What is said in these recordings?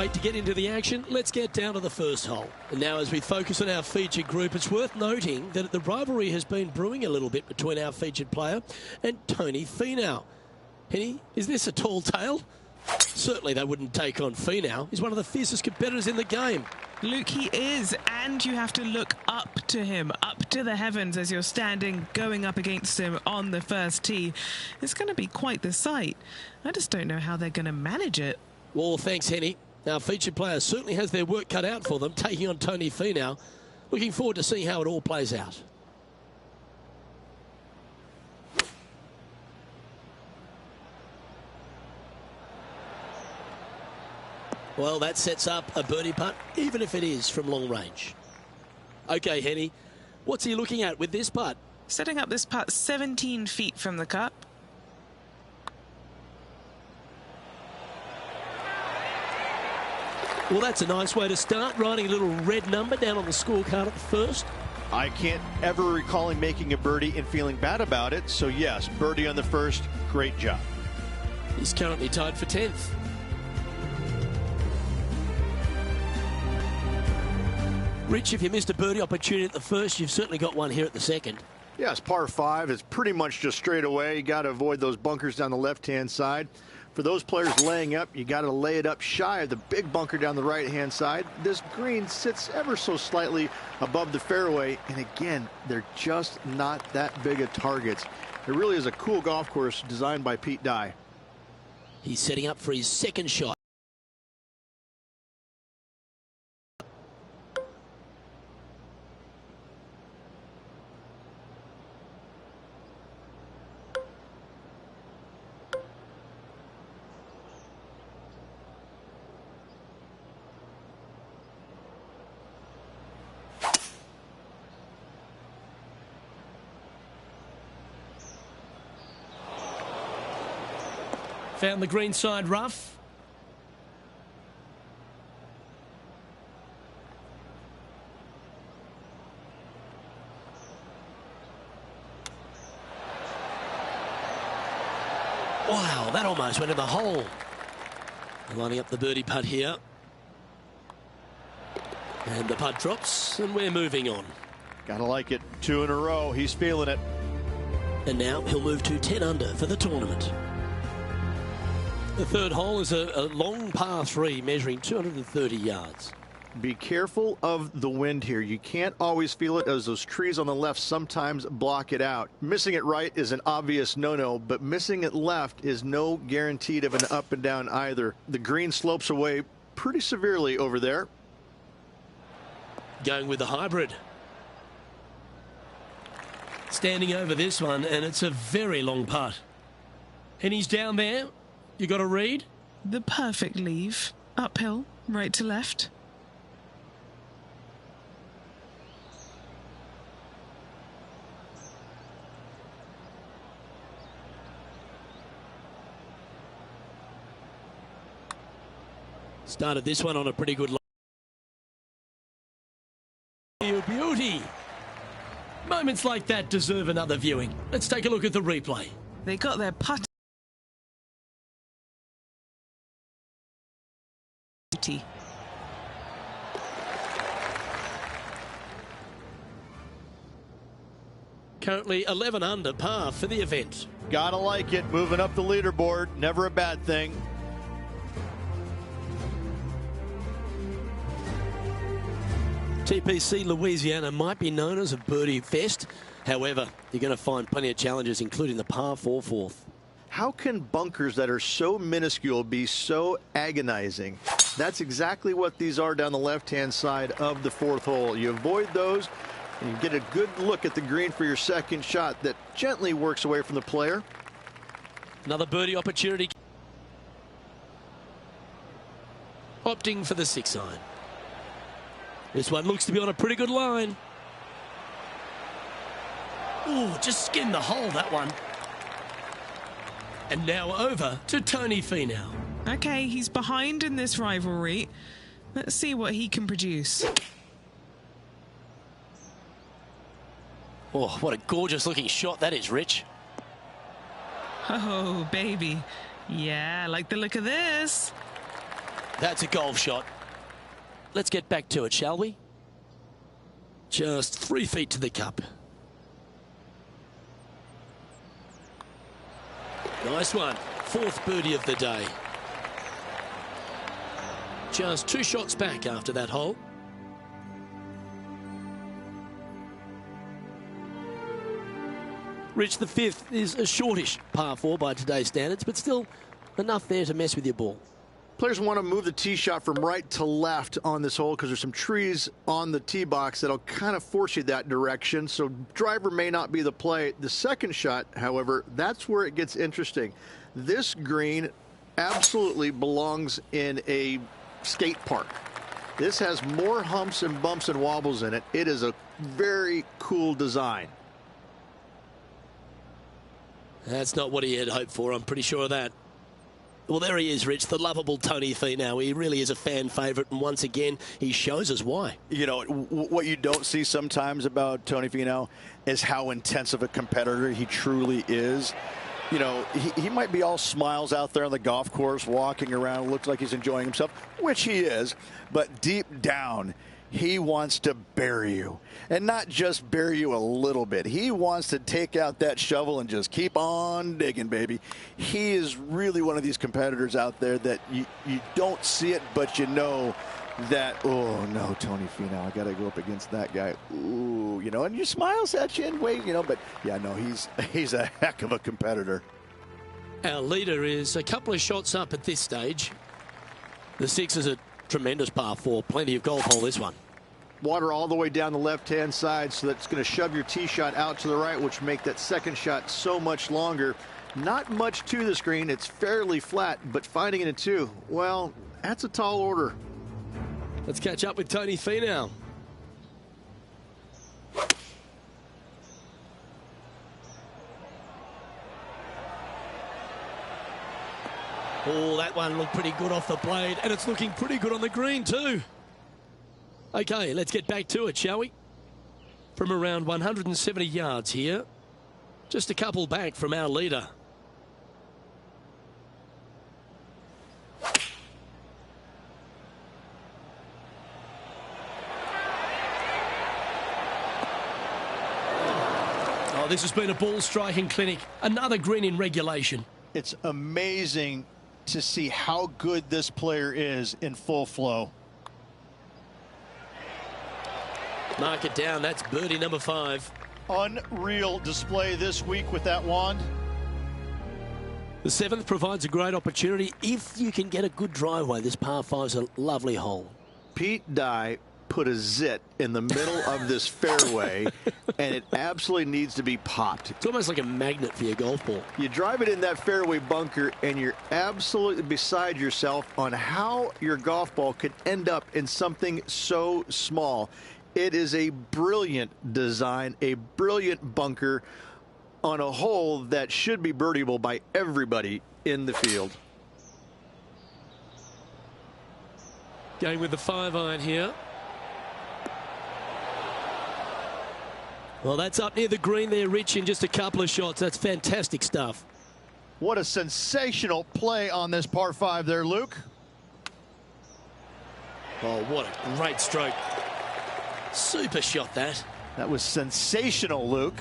wait to get into the action. Let's get down to the first hole. And now as we focus on our featured group, it's worth noting that the rivalry has been brewing a little bit between our featured player and Tony Finau. Henny, is this a tall tale? Certainly they wouldn't take on Finau. He's one of the fiercest competitors in the game. Luke, he is, and you have to look up to him, up to the heavens as you're standing, going up against him on the first tee. It's going to be quite the sight. I just don't know how they're going to manage it. Well, thanks, Henny. Our featured player certainly has their work cut out for them, taking on Tony Finau. Looking forward to seeing how it all plays out. Well, that sets up a birdie putt, even if it is from long range. Okay, Henny, what's he looking at with this putt? Setting up this putt 17 feet from the cup. Well, that's a nice way to start, writing a little red number down on the scorecard at the first. I can't ever recall him making a birdie and feeling bad about it, so yes, birdie on the first, great job. He's currently tied for 10th. Rich, if you missed a birdie opportunity at the first, you've certainly got one here at the second. Yes, par 5 is pretty much just straight away. You got to avoid those bunkers down the left-hand side. For those players laying up, you got to lay it up shy of the big bunker down the right-hand side. This green sits ever so slightly above the fairway, and again, they're just not that big of targets. It really is a cool golf course designed by Pete Dye. He's setting up for his second shot. Found the green side rough. Wow, that almost went in the hole. Lining up the birdie putt here. And the putt drops, and we're moving on. Gotta like it. 2 in a row. He's feeling it. And now he'll move to 10 under for the tournament. The third hole is a long par 3 measuring 230 yards. Be careful of the wind here. You can't always feel it as those trees on the left sometimes block it out. Missing it right is an obvious no-no, but missing it left is no guaranteed of an up and down either. The green slopes away pretty severely over there. Going with the hybrid. Standing over this one, and it's a very long putt. And he's down there. You got a read? The perfect leave. Uphill, right to left. Started this one on a pretty good line. Beauty. Moments like that deserve another viewing. Let's take a look at the replay. They got their putt. Currently 11 under par for the event. Gotta like it. Moving up the leaderboard. Never a bad thing. TPC Louisiana might be known as a birdie fest. However, you're going to find plenty of challenges, including the par 4 fourth. How can bunkers that are so minuscule be so agonizing? That's exactly what these are down the left-hand side of the 4th hole. You avoid those, and you get a good look at the green for your second shot that gently works away from the player. Another birdie opportunity. Opting for the 6 iron. This one looks to be on a pretty good line. Oh, just skinned the hole, that one. And now over to Tony Finau. Okay, he's behind in this rivalry. Let's see what he can produce. Oh, what a gorgeous looking shot that is, Rich. Oh, baby. Yeah, I like the look of this. That's a golf shot. Let's get back to it, shall we? Just 3 feet to the cup. Nice one. 4th birdie of the day. Just 2 shots back after that hole. Rich, the 5th is a shortish par 4 by today's standards, but still enough there to mess with your ball. Players want to move the tee shot from right to left on this hole because there's some trees on the tee box that'll kind of force you that direction. So driver may not be the play. The second shot, however, that's where it gets interesting. This green absolutely belongs in a skate park. This has more humps and bumps and wobbles in it. It is a very cool design. That's not what he had hoped for, I'm pretty sure of that. Well, there he is, Rich, the lovable Tony Finau. He really is a fan favourite, and once again, he shows us why. You know, what you don't see sometimes about Tony Finau is how intense of a competitor he truly is. You know, he might be all smiles out there on the golf course, walking around, looks like he's enjoying himself, which he is, but deep down, he wants to bury you. And not just bury you a little bit. He wants to take out that shovel and just keep on digging, baby. He is really one of these competitors out there that you don't see it, but you know that, oh, no, Tony Finau, I got to go up against that guy. Ooh, you know, and he smiles at you and wait, you know, but, yeah, no, he's a heck of a competitor. Our leader is a couple of shots up at this stage. The 6 is a tremendous par 4. Plenty of golf hole, this one. Water all the way down the left-hand side, so that's going to shove your tee shot out to the right, which make that second shot so much longer. Not much to the screen. It's fairly flat, but finding it in 2, well, that's a tall order. Let's catch up with Tony Finau. Oh, that one looked pretty good off the blade, and it's looking pretty good on the green too. Okay, let's get back to it, shall we? From around 170 yards here, just a couple back from our leader. Oh, this has been a ball striking clinic. Another green in regulation. It's amazing to see how good this player is in full flow. Mark it down. That's birdie number 5. Unreal display this week with that wand. The 7th provides a great opportunity if you can get a good driveway. This par 5 is a lovely hole. Pete Dye put a zit in the middle of this fairway, and it absolutely needs to be popped. It's almost like a magnet for your golf ball. You drive it in that fairway bunker, and you're absolutely beside yourself on how your golf ball could end up in something so small. It is a brilliant design, a brilliant bunker on a hole that should be birdieable by everybody in the field. Going with the 5-iron here. Well, that's up near the green there, Rich, in just a couple of shots. That's fantastic stuff. What a sensational play on this par 5 there, Luke. Oh, what a great stroke. Super shot, that. That was sensational, Luke.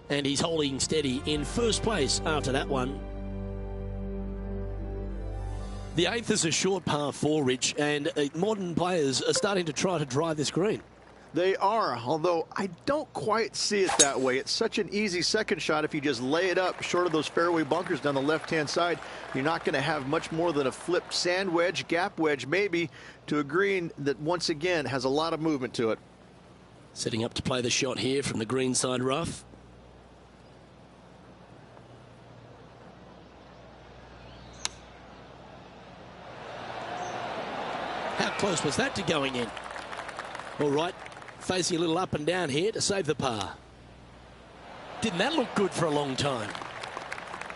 And he's holding steady in first place after that one. The 8th is a short par 4, Rich, and modern players are starting to try to drive this green. They are, although I don't quite see it that way. It's such an easy second shot if you just lay it up short of those fairway bunkers down the left-hand side. You're not going to have much more than a flipped sand wedge, gap wedge maybe, to a green that once again has a lot of movement to it. Setting up to play the shot here from the green side rough. How close was that to going in? All right, facing a little up and down here to save the par. Didn't that look good for a long time?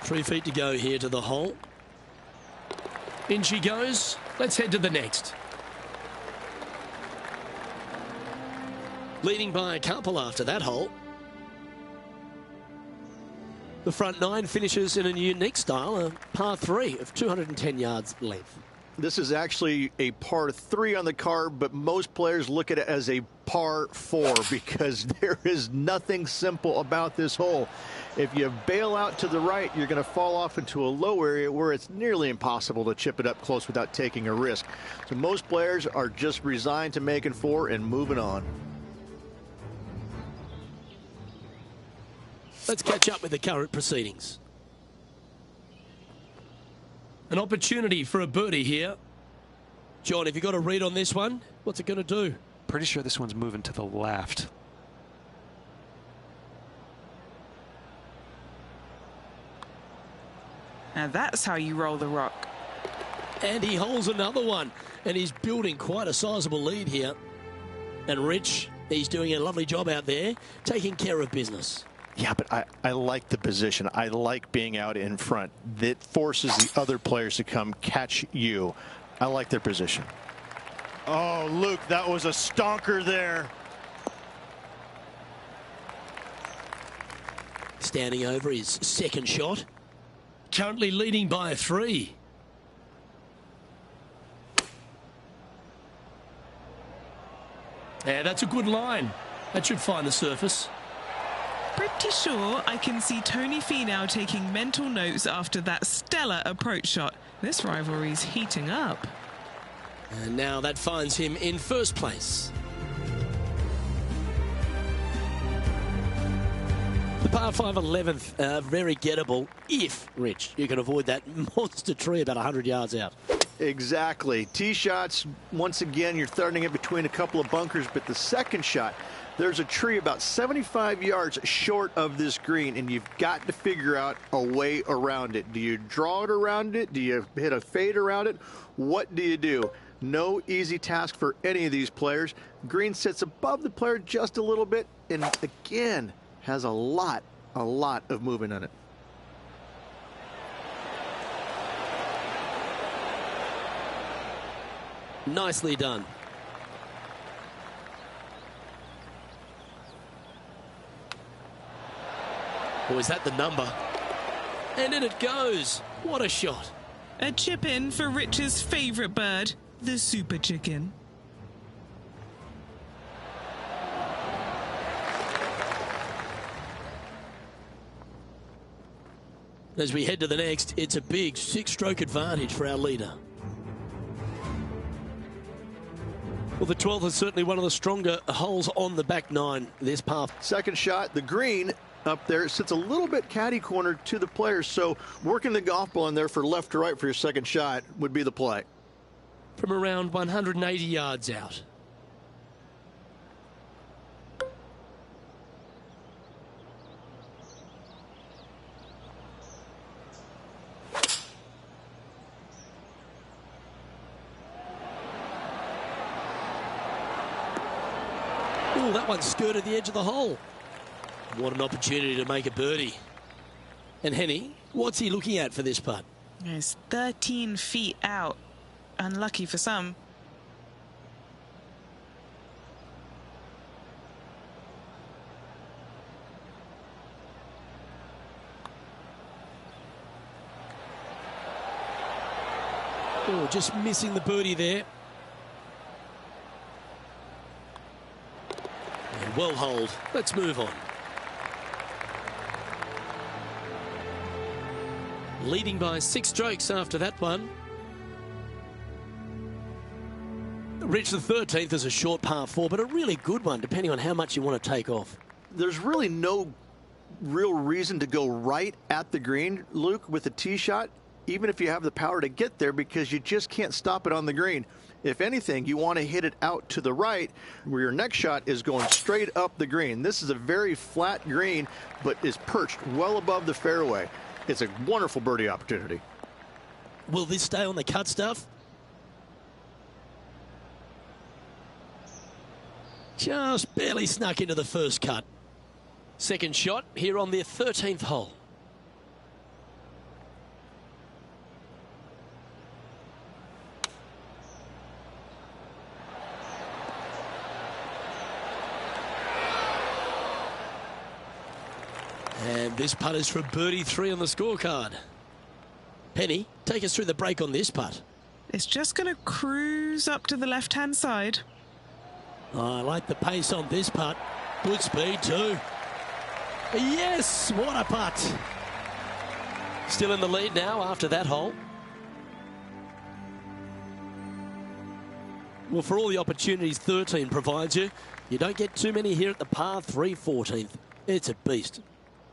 3 feet to go here to the hole. In she goes. Let's head to the next. leading by a couple after that hole. The front nine finishes in a unique style, a par 3 of 210 yards length. This is actually a par 3 on the card, but most players look at it as a par 4 because there is nothing simple about this hole. If you bail out to the right, you're going to fall off into a low area where it's nearly impossible to chip it up close without taking a risk. So most players are just resigned to making 4 and moving on. Let's catch up with the current proceedings. An opportunity for a birdie here. John, have you got a read on this one? What's it going to do? Pretty sure this one's moving to the left. Now that's how you roll the rock. And he holds another one. And he's building quite a sizable lead here. And Rich, he's doing a lovely job out there, taking care of business. Yeah, but I like the position. I like being out in front. That forces the other players to come catch you. I like their position. Oh, Luke, that was a stonker there. Standing over his second shot. Currently leading by 3. Yeah, that's a good line. That should find the surface. Pretty sure I can see Tony Finau taking mental notes after that stellar approach shot. This rivalry's heating up. And now that finds him in first place. The par 5 11th, very gettable if, Rich, you can avoid that monster tree about 100 yards out. Exactly. Tee shots, once again, you're throwing it between a couple of bunkers, but the second shot, there's a tree about 75 yards short of this green, and you've got to figure out a way around it. Do you draw it around it? Do you hit a fade around it? What do you do? No easy task for any of these players. Green sits above the player just a little bit, and again, has a lot of movement on it. Nicely done. Or is that the number? And in it goes. What a shot. A chip in for Rich's favourite bird, the super chicken. As we head to the next, it's a big 6-stroke advantage for our leader. Well, the 12th is certainly one of the stronger holes on the back nine this par. Second shot, the green up there, it sits a little bit caddy cornered to the players, so working the golf ball in there for left to right for your second shot would be the play. From around 180 yards out. Oh, that one skirted the edge of the hole. What an opportunity to make a birdie. And Henny, what's he looking at for this putt? It's 13 feet out. Unlucky for some. Oh, just missing the birdie there. And well holed. Let's move on. Leading by 6 strokes after that one. Rich, the 13th is a short par 4, but a really good one, depending on how much you want to take off. There's really no real reason to go right at the green, Luke, with a tee shot, even if you have the power to get there, because you just can't stop it on the green. If anything, you want to hit it out to the right, where your next shot is going straight up the green. This is a very flat green, but is perched well above the fairway. It's a wonderful birdie opportunity. Will this stay on the cut stuff? Just barely snuck into the first cut. Second shot here on the 13th hole. This putt is for birdie 3 on the scorecard. Penny, take us through the break on this putt. It's just going to cruise up to the left-hand side. Oh, I like the pace on this putt. Good speed too. Yes, what a putt. Still in the lead now after that hole. Well, for all the opportunities 13 provides you, you don't get too many here at the par 3 14th. It's a beast.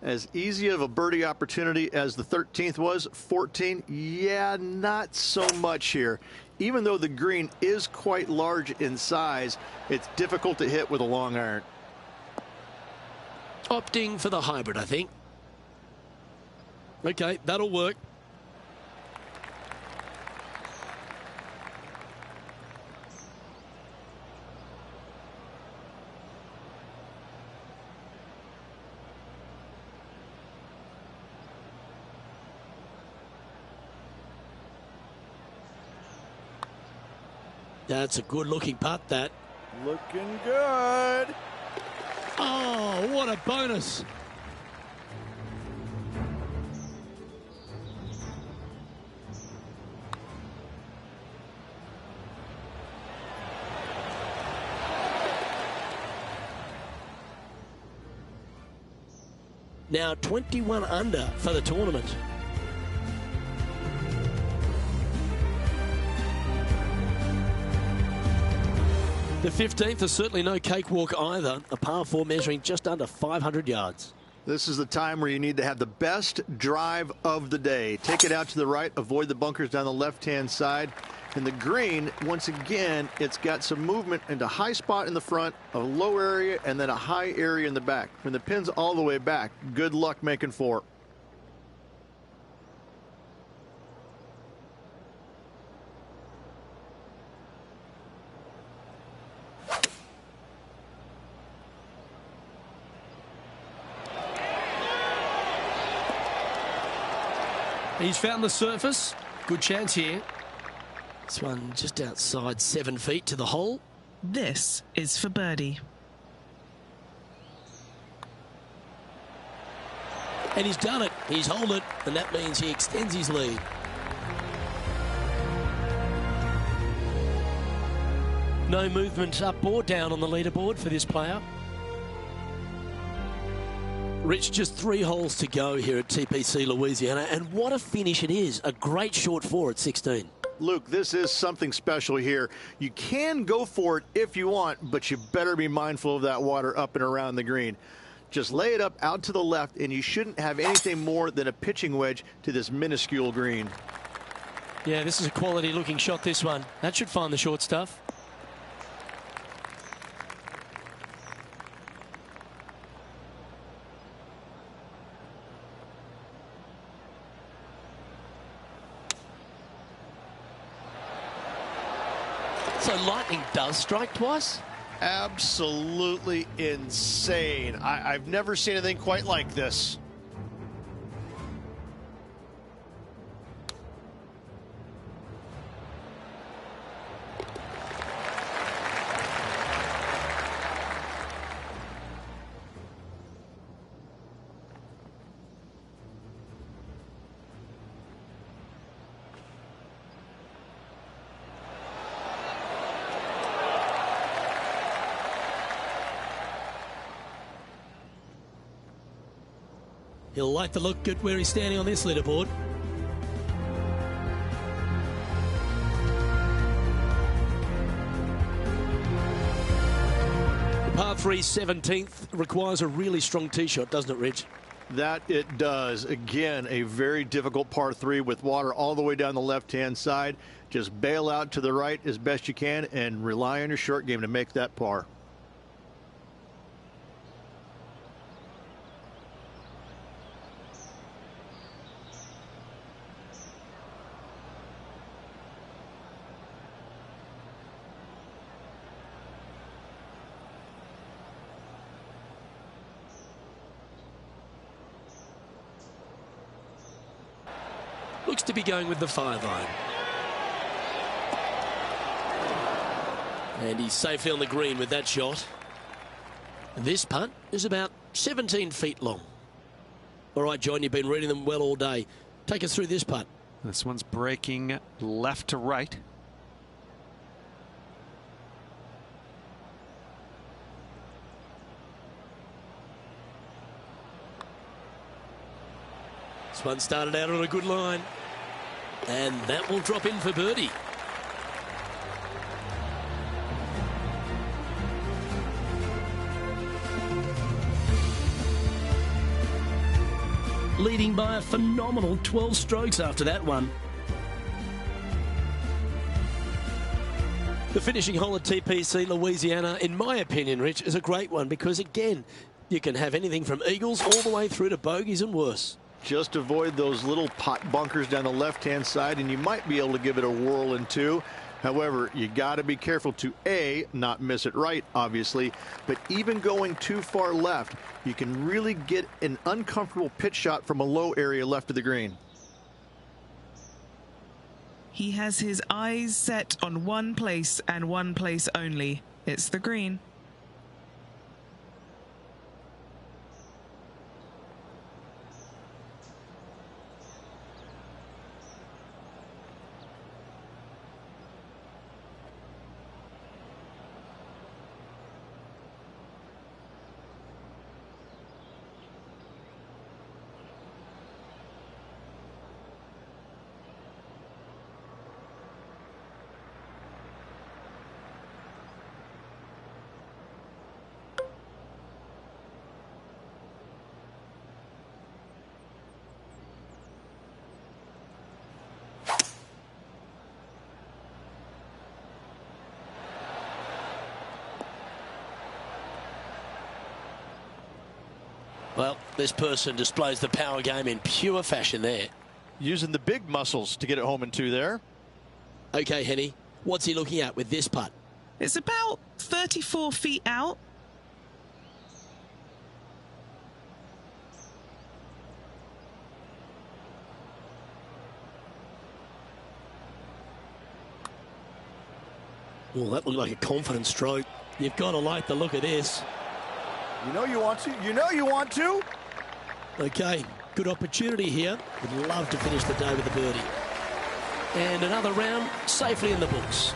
As easy of a birdie opportunity as the 13th was, 14, yeah, not so much here. Even though the green is quite large in size, it's difficult to hit with a long iron. Opting for the hybrid, I think. Okay, that'll work. That's a good-looking putt, that. Looking good. Oh, what a bonus. Now 21 under for the tournament. The 15th is certainly no cakewalk either. A par 4 measuring just under 500 yards. This is the time where you need to have the best drive of the day. Take it out to the right, avoid the bunkers down the left-hand side. And the green, once again, it's got some movement into high spot in the front, a low area, and then a high area in the back. When the pin's all the way back, good luck making 4. He's found the surface. Good chance here. This one just outside 7 feet to the hole. This is for birdie. And he's done it. He's holed it, and that means he extends his lead. No movement up or down on the leaderboard for this player. Rich, just 3 holes to go here at TPC Louisiana, and what a finish it is. A great short 4 at 16. Luke, this is something special here. You can go for it if you want, but you better be mindful of that water up and around the green. Just lay it up out to the left, and you shouldn't have anything more than a pitching wedge to this minuscule green. Yeah, this is a quality-looking shot, this one. That should find the short stuff. So lightning does strike twice? Absolutely insane. I've never seen anything quite like this. He'll like the look at where he's standing on this leaderboard. The par 3 17th requires a really strong tee shot, doesn't it, Rich? That it does. Again, a very difficult par 3 with water all the way down the left-hand side. Just bail out to the right as best you can and rely on your short game to make that par. Looks to be going with the 5-iron. And he's safely on the green with that shot. This putt is about 17 feet long. All right, John, you've been reading them well all day. Take us through this putt. This one's breaking left to right. This one started out on a good line. And that will drop in for birdie. Leading by a phenomenal 12 strokes after that one. The finishing hole at TPC Louisiana, in my opinion, Rich, is a great one because, again, you can have anything from eagles all the way through to bogeys and worse. Just avoid those little pot bunkers down the left-hand side, and you might be able to give it a whirl in two. However, you got to be careful to, A, not miss it right, obviously, but even going too far left, you can really get an uncomfortable pitch shot from a low area left of the green. He has his eyes set on one place and one place only. It's the green. Well, this person displays the power game in pure fashion there. Using the big muscles to get it home in two there. Okay, Henny, what's he looking at with this putt? It's about 34 feet out. Well, that looked like a confident stroke. You've got to like the look of this. You know you want to. You know you want to. Okay, good opportunity here. Would love to finish the day with a birdie. And another round safely in the books.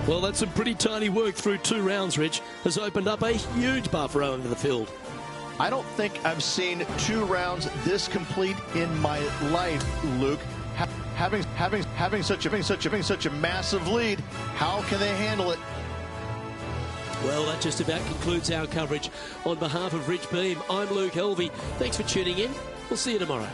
Well, that's some pretty tiny work through 2 rounds, Rich. Has opened up a huge buffer over the field. I don't think I've seen 2 rounds this complete in my life, Luke. Having such a massive lead, how can they handle it? Well, that just about concludes our coverage. On behalf of Rich Beam, I'm Luke Helvey. Thanks for tuning in. We'll see you tomorrow.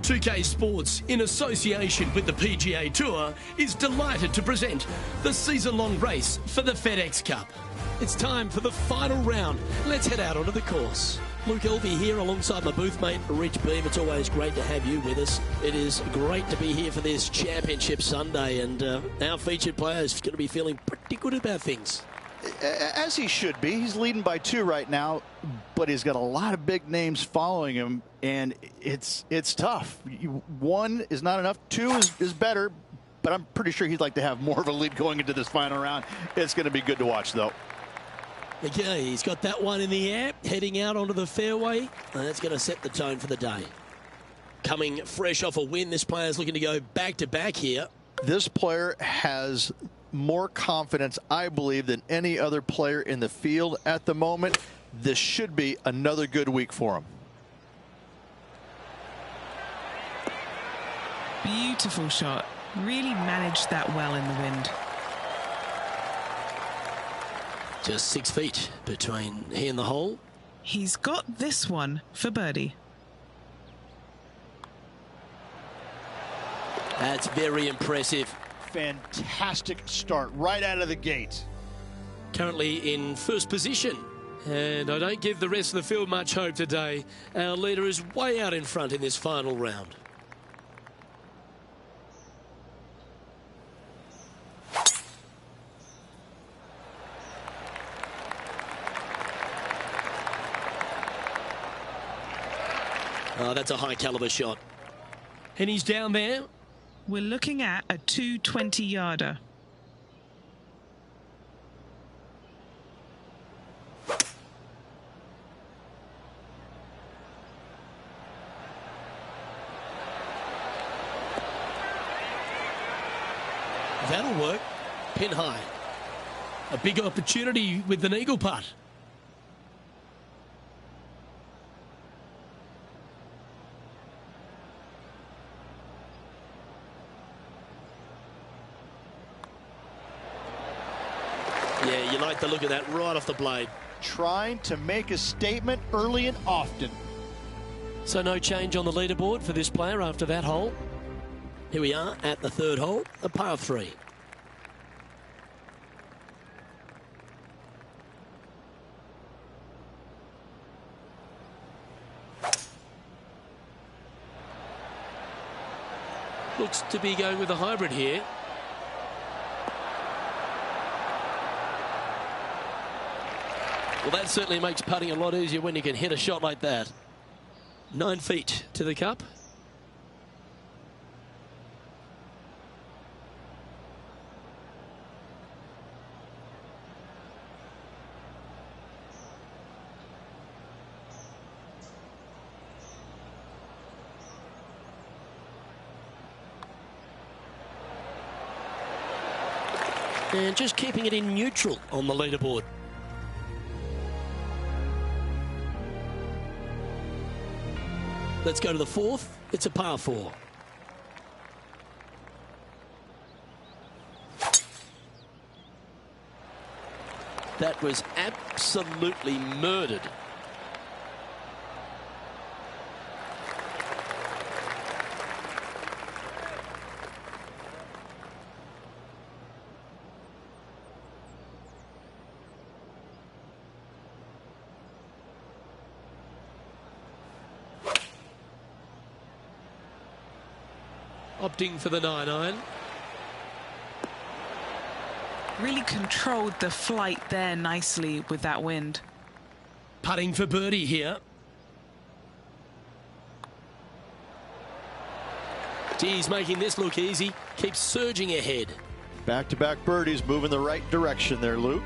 2K Sports, in association with the PGA Tour, is delighted to present the season-long race for the FedEx Cup. It's time for the final round. Let's head out onto the course. Luke Elvey here alongside my booth mate, Rich Beam. It's always great to have you with us. It is great to be here for this Championship Sunday, and our featured player is going to be feeling pretty good about things. As he should be. He's leading by 2 right now, but he's got a lot of big names following him, and it's tough. 1 is not enough. 2 is better, but I'm pretty sure he'd like to have more of a lead going into this final round. It's going to be good to watch, though. Okay, he's got that one in the air, heading out onto the fairway, and that's going to set the tone for the day. Coming fresh off a win, this player's looking to go back-to-back here. This player has more confidence, I believe, than any other player in the field at the moment. This should be another good week for him. Beautiful shot. Really managed that well in the wind. Just 6 feet between he and the hole. He's got this one for birdie. That's very impressive. Fantastic start right out of the gate. Currently in first position. And I don't give the rest of the field much hope today. Our leader is way out in front in this final round. Oh, that's a high caliber shot. And he's down there. We're looking at a 220-yarder. That'll work. Pin high. A big opportunity with an eagle putt. Yeah, you like the look of that right off the blade. Trying to make a statement early and often. So no change on the leaderboard for this player after that hole. Here we are at the 3rd hole, a par 3. Looks to be going with a hybrid here. Well, that certainly makes putting a lot easier when you can hit a shot like that. 9 feet to the cup. And just keeping it in neutral on the leaderboard. Let's go to the 4th. It's a par 4. That was absolutely murdered. Opting for the 9-iron. Really controlled the flight there nicely with that wind. Putting for birdie here. Geez, making this look easy. Keeps surging ahead. Back-to-back birdies, moving the right direction there, Luke.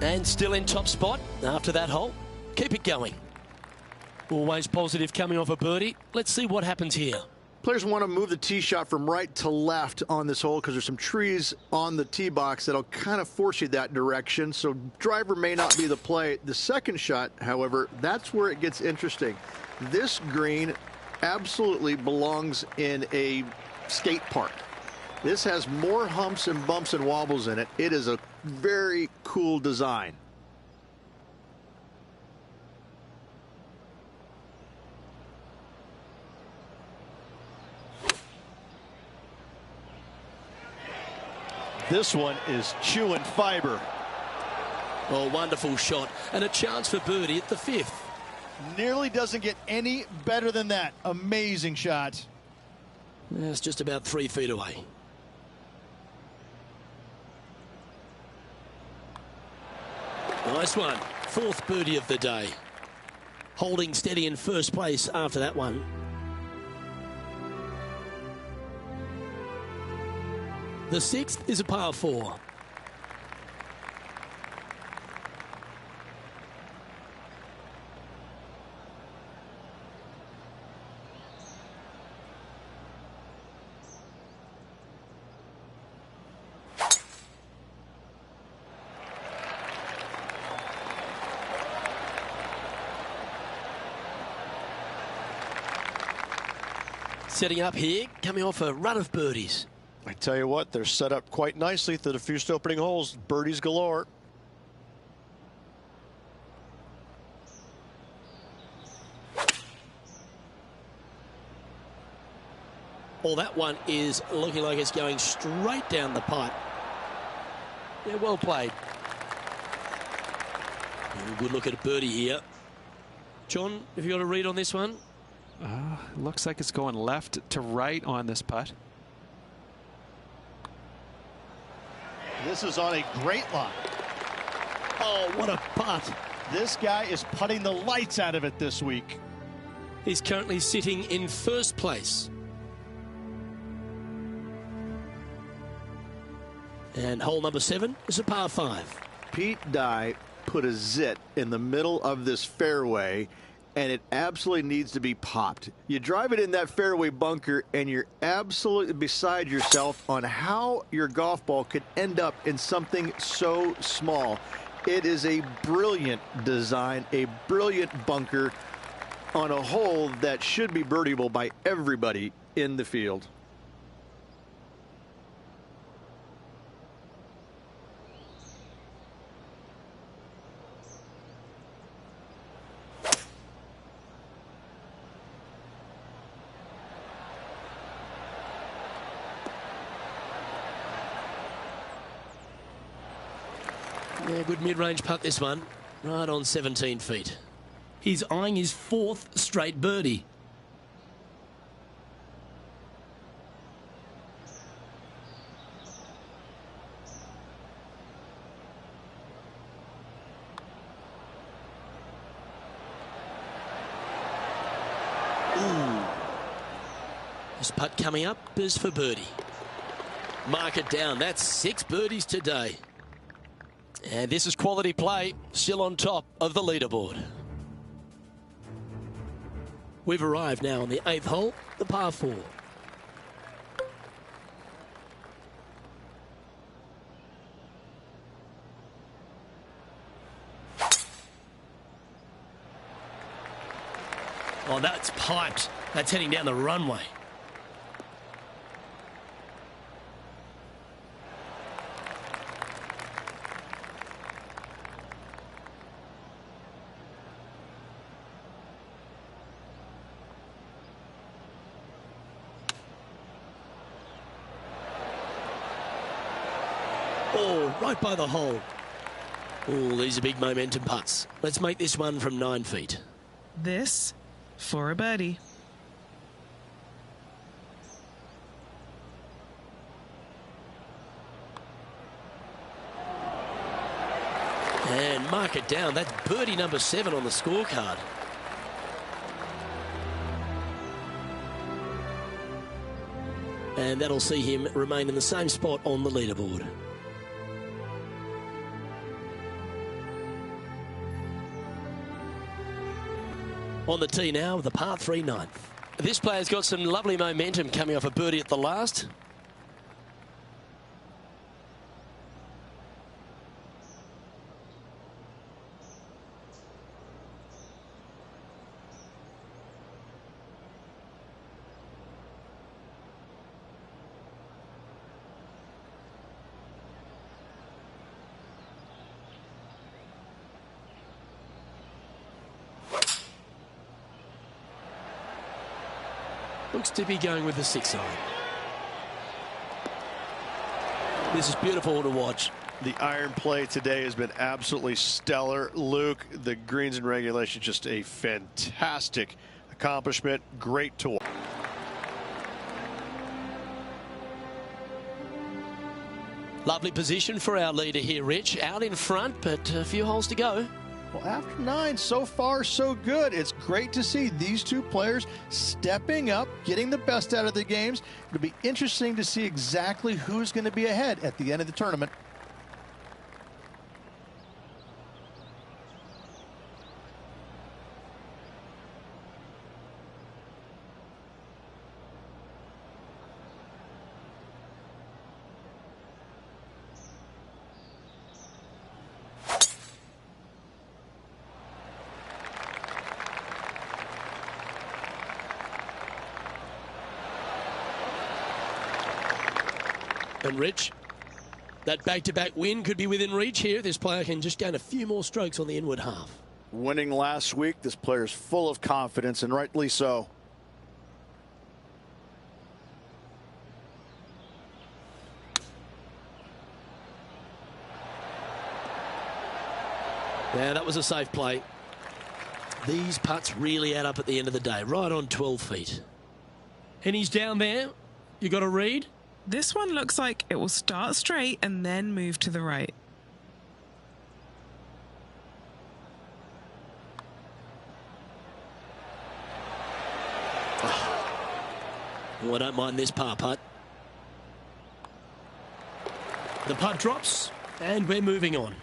And still in top spot after that hole. Keep it going. Always positive coming off a birdie. Let's see what happens here. Players want to move the tee shot from right to left on this hole because there's some trees on the tee box that'll kind of force you that direction. So driver may not be the play. The second shot, however, that's where it gets interesting. This green absolutely belongs in a skate park. This has more humps and bumps and wobbles in it. It is a very cool design. This one is chewing fiber. Oh, wonderful shot. And a chance for birdie at the 5th. Nearly doesn't get any better than that. Amazing shot. It's just about 3 feet away. Nice one. 4th birdie of the day. Holding steady in first place after that one. The 6th is a par 4. Setting up here, coming off a run of birdies. I tell you what, they're set up quite nicely through the first opening holes. Birdies galore. Well, that one is looking like it's going straight down the pipe. Yeah, well played. Good look at a birdie here. John, have you got a read on this one? Looks like it's going left to right on this putt. This is on a great line. Oh, what a putt. This guy is putting the lights out of it this week. He's currently sitting in first place. And hole number 7 is a par 5. Pete Dye put a zit in the middle of this fairway, and it absolutely needs to be popped. You drive it in that fairway bunker, and you're absolutely beside yourself on how your golf ball could end up in something so small. It is a brilliant design, a brilliant bunker on a hole that should be birdieable by everybody in the field. Yeah, good mid-range putt this one. Right on 17 feet. He's eyeing his 4th straight birdie. Ooh. This putt coming up is for birdie. Mark it down. That's 6 birdies today. And this is quality play, still on top of the leaderboard. We've arrived now on the 8th hole, the par 4. Oh, that's piped. That's heading down the runway. Oh, right by the hole. Oh, these are big momentum putts. Let's make this one from 9 feet. This for a birdie. And mark it down. That's birdie number 7 on the scorecard. And that'll see him remain in the same spot on the leaderboard. On the tee now, the par 3 9th. This player's got some lovely momentum coming off a birdie at the last. Looks to be going with the 6 iron. This is beautiful to watch. The iron play today has been absolutely stellar. Luke, the greens in regulation, just a fantastic accomplishment. Great to watch. Lovely position for our leader here, Rich. Out in front, but a few holes to go. Well, after 9, so far so good. It's great to see these two players stepping up, getting the best out of the games. It'll be interesting to see exactly who's going to be ahead at the end of the tournament. And Rich, that back-to-back win could be within reach here. This player can just gain a few more strokes on the inward half. Winning last week, this player's full of confidence, and rightly so. Yeah, that was a safe play. These putts really add up at the end of the day, right on 12 feet. And he's down there. You got a read? This one looks like it will start straight and then move to the right. Oh, I don't mind this par putt. The putt drops, and we're moving on.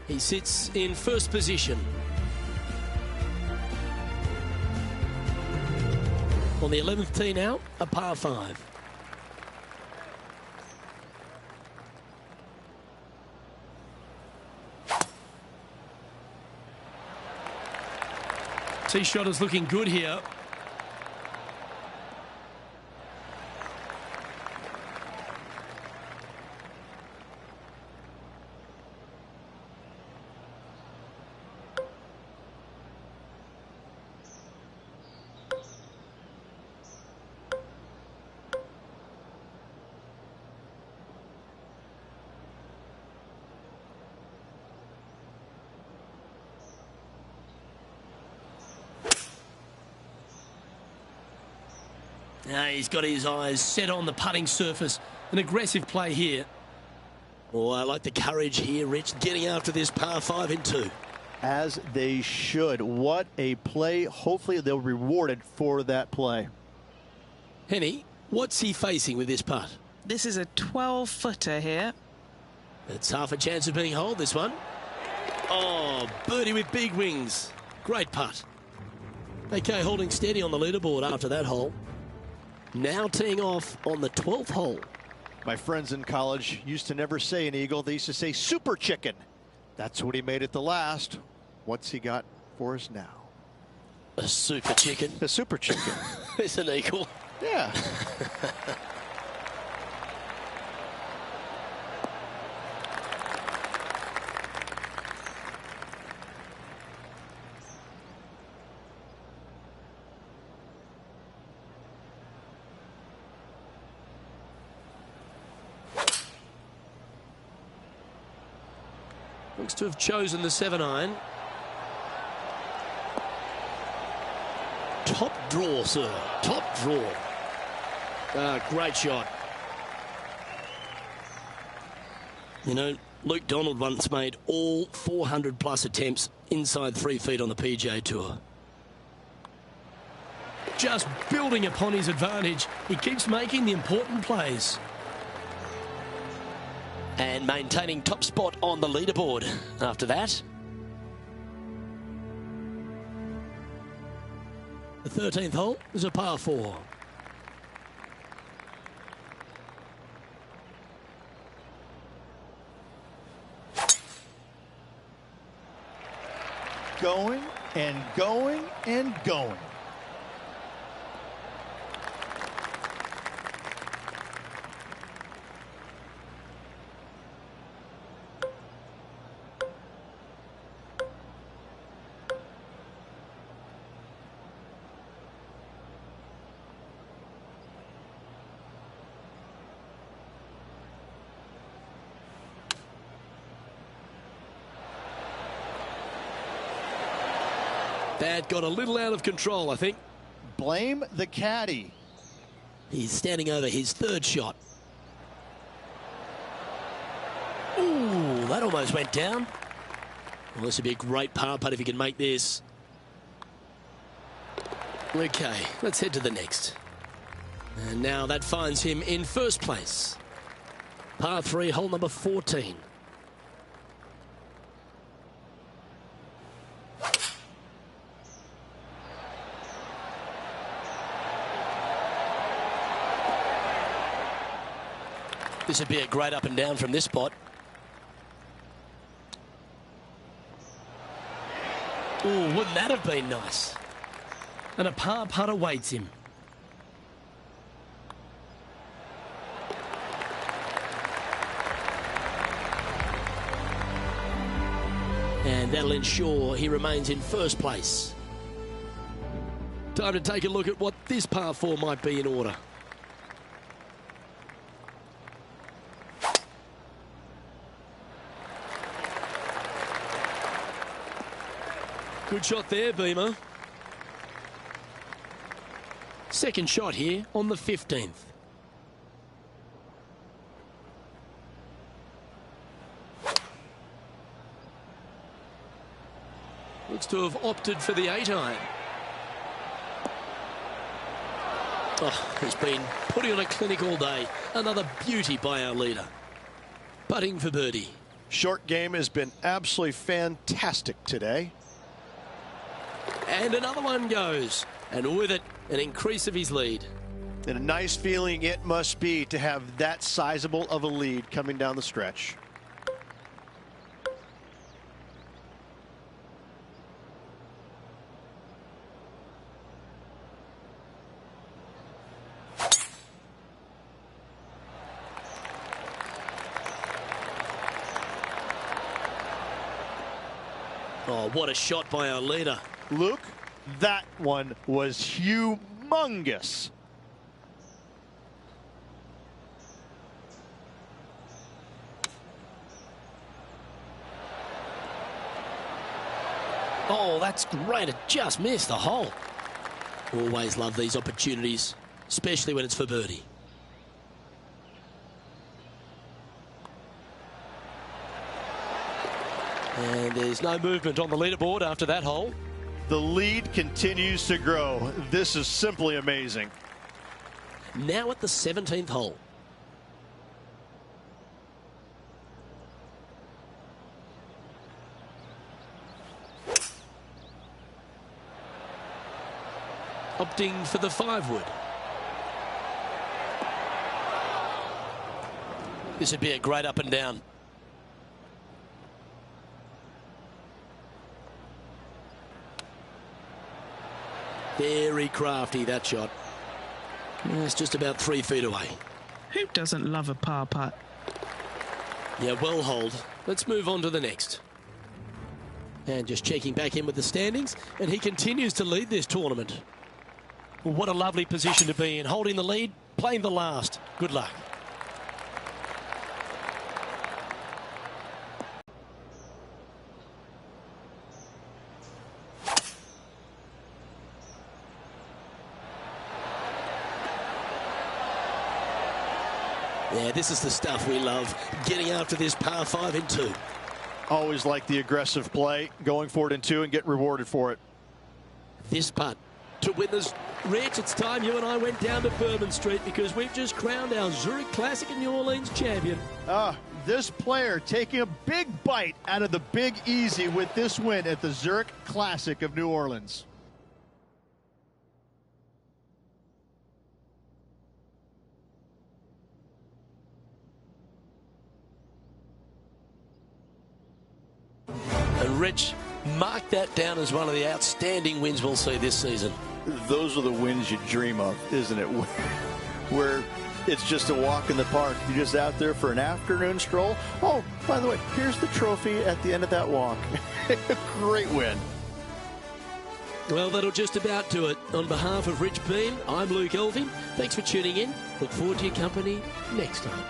He sits in first position. On the 11th tee now, a par 5. Tee shot is looking good here. Now he's got his eyes set on the putting surface. An aggressive play here. Oh, I like the courage here, Rich, getting after this par 5 in 2. As they should. What a play. Hopefully they'll be rewarded for that play. Henny, what's he facing with this putt? This is a 12-footer here. It's half a chance of being holed, this one. Oh, birdie with big wings. Great putt. Okay, holding steady on the leaderboard after that hole. Now teeing off on the 12th hole. My friends in college used to never say an eagle. They used to say super chicken. That's what he made at the last. What's he got for us now? A super chicken. A super chicken. It's an eagle. Yeah. Looks to have chosen the 7-iron. Top draw, sir. Top draw. Great shot. You know, Luke Donald once made all 400-plus attempts inside 3 feet on the PGA Tour. Just building upon his advantage. He keeps making the important plays. And maintaining top spot on the leaderboard after that. The 13th hole is a par 4. Going and going and going. That got a little out of control, I think. Blame the caddy. He's standing over his third shot. Ooh, that almost went down. Well, this would be a great par putt if he can make this. Okay, let's head to the next. And now that finds him in first place. Par 3, hole number 14. This would be a great up and down from this spot. Ooh, wouldn't that have been nice? And a par putt awaits him. And that'll ensure he remains in first place. Time to take a look at what this par 4 might be in order. Good shot there, Beamer. Second shot here on the 15th. Looks to have opted for the 8-iron. Oh, he's been putting on a clinic all day. Another beauty by our leader. Putting for birdie. Short game has been absolutely fantastic today. And another one goes. And with it, an increase of his lead. And a nice feeling it must be to have that sizable of a lead coming down the stretch. Oh, what a shot by our leader. Luke, that one was humongous. Oh, that's great. It just missed the hole. Always love these opportunities, especially when it's for birdie. And there's no movement on the leaderboard after that hole. The lead continues to grow. This is simply amazing. Now at the 17th hole. Opting for the 5-wood. This would be a great up and down. Very crafty, that shot. It's just about 3 feet away. Who doesn't love a par putt? Yeah, well holed. Let's move on to the next. And just checking back in with the standings, and he continues to lead this tournament. Well, what a lovely position to be in, holding the lead, playing the last. Good luck. Yeah, this is the stuff we love, getting after this par 5 in 2. Always like the aggressive play, going for it in 2 and get rewarded for it. This putt to win this. Rich, it's time you and I went down to Bourbon Street because we've just crowned our Zurich Classic and New Orleans champion. This player taking a big bite out of the Big Easy with this win at the Zurich Classic of New Orleans. And Rich, mark that down as one of the outstanding wins we'll see this season. Those are the wins you dream of, isn't it? Where it's just a walk in the park. You're just out there for an afternoon stroll. Oh, by the way, here's the trophy at the end of that walk. Great win. Well, that'll just about do it. On behalf of Rich Beam, I'm Luke Elving. Thanks for tuning in. Look forward to your company next time.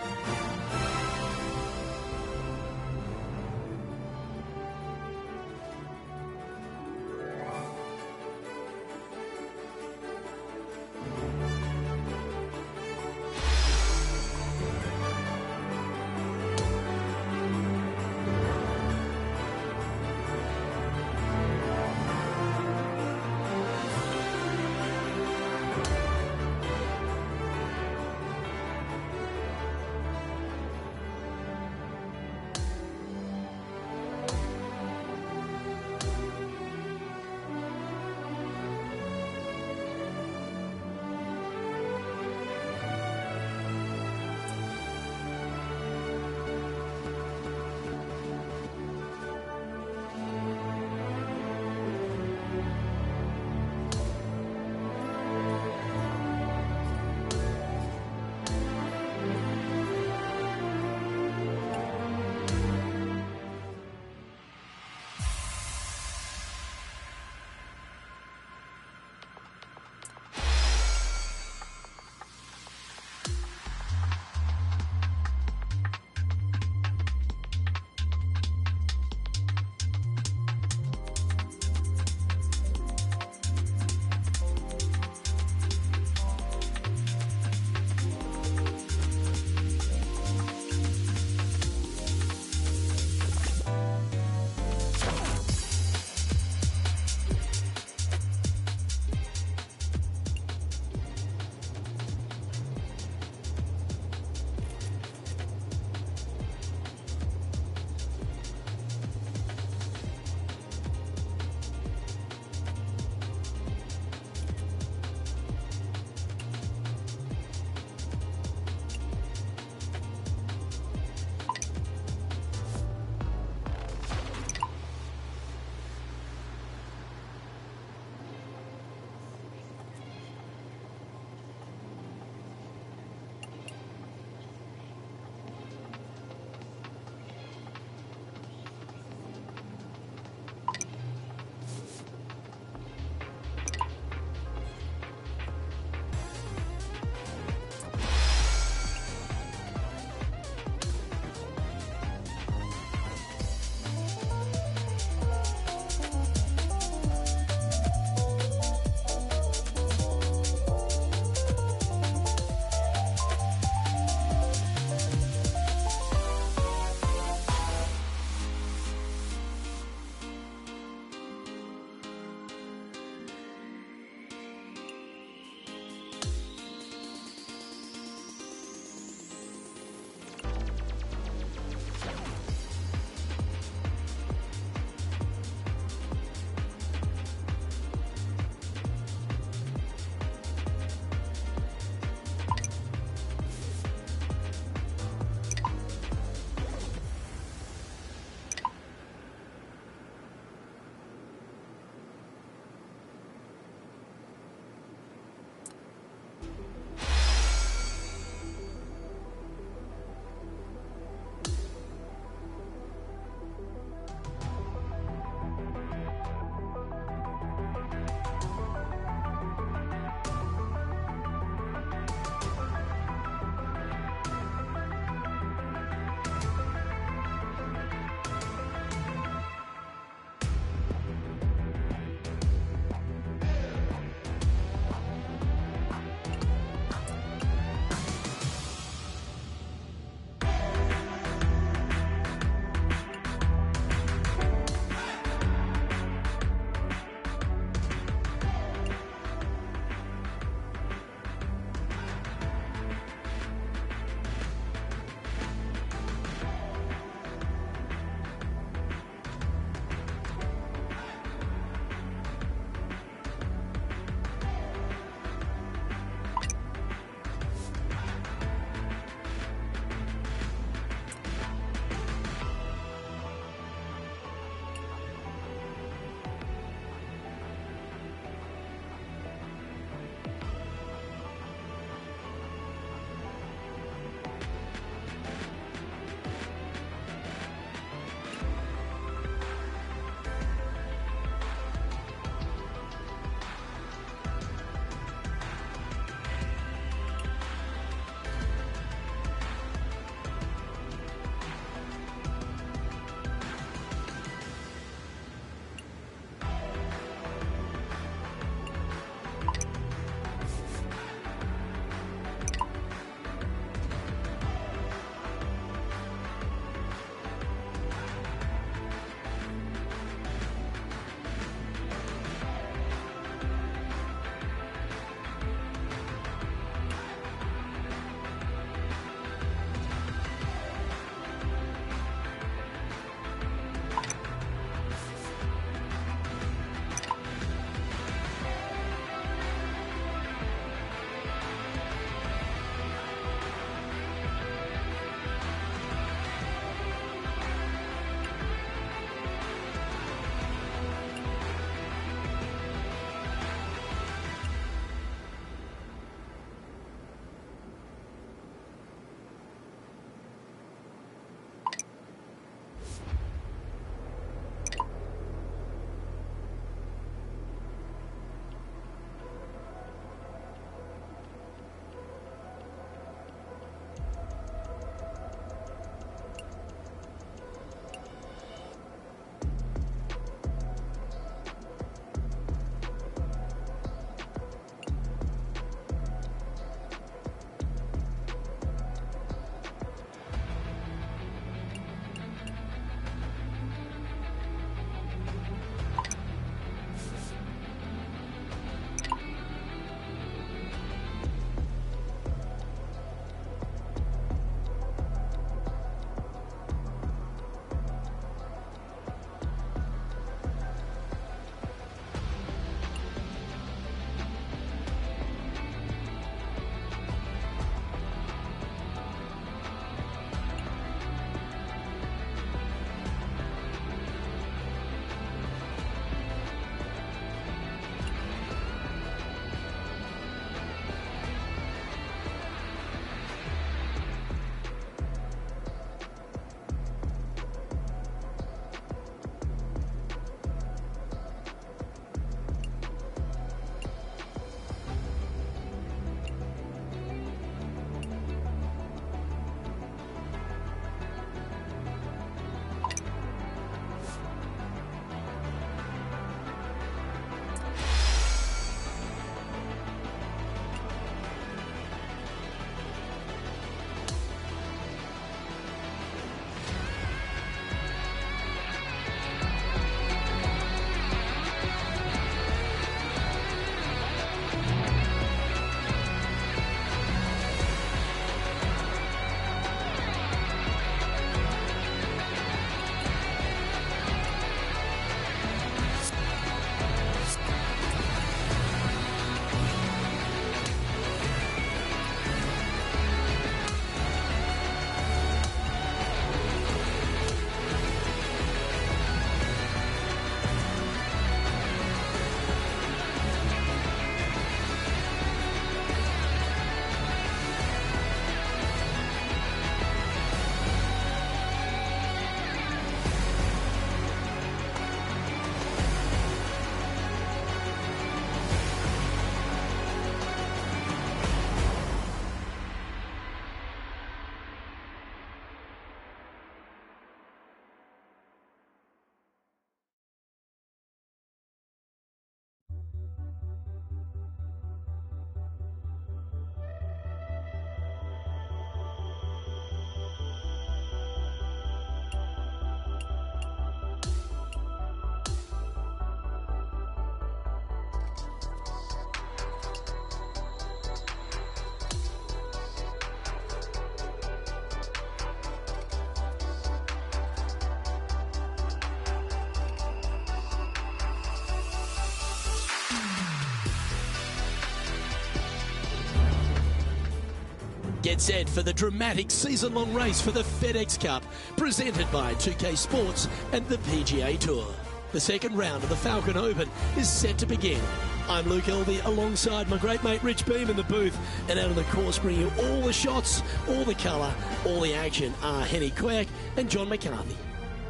Get set for the dramatic season-long race for the FedEx Cup, presented by 2K Sports and the PGA Tour. The second round of the Falcon Open is set to begin. I'm Luke Elvey alongside my great mate Rich Beam in the booth, and out on the course bringing you all the shots, all the colour, all the action are Henny Quirk and John McCarthy.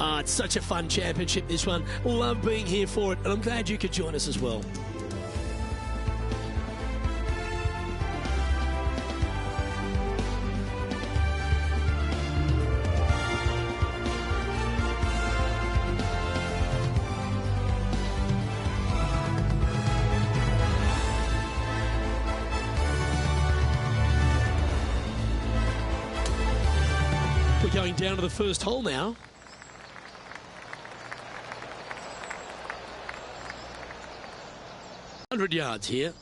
It's such a fun championship, this one. Love being here for it, and I'm glad you could join us as well. We're going down to the first hole now. $100 yards here.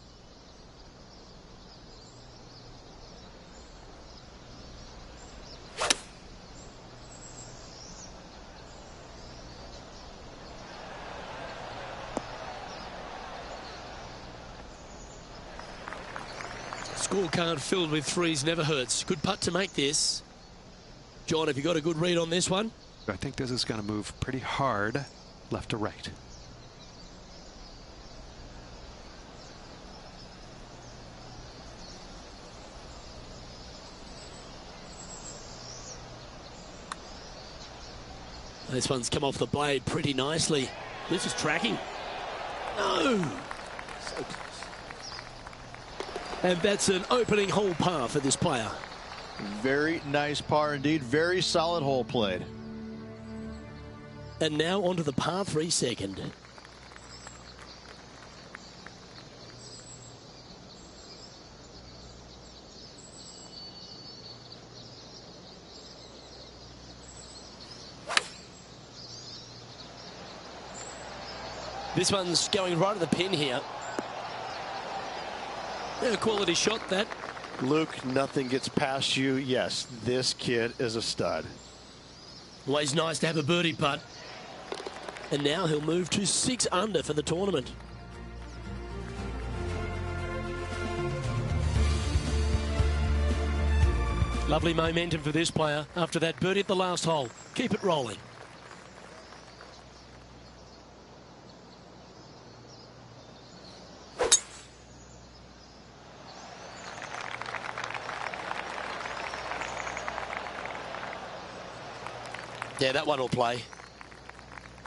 Scorecard filled with threes never hurts. Good putt to make this. John, have you got a good read on this one? I think this is going to move pretty hard left to right. This one's come off the blade pretty nicely. This is tracking. No! So close. And that's an opening hole par for this player. Very nice par indeed. Very solid hole played. And now onto the par 3 second. This one's going right at the pin here. Yeah, a quality shot, that. Luke, nothing gets past you. Yes, this kid is a stud. Always nice to have a birdie putt. And now he'll move to 6 under for the tournament. Lovely momentum for this player after that birdie at the last hole. Keep it rolling. Yeah, that one will play.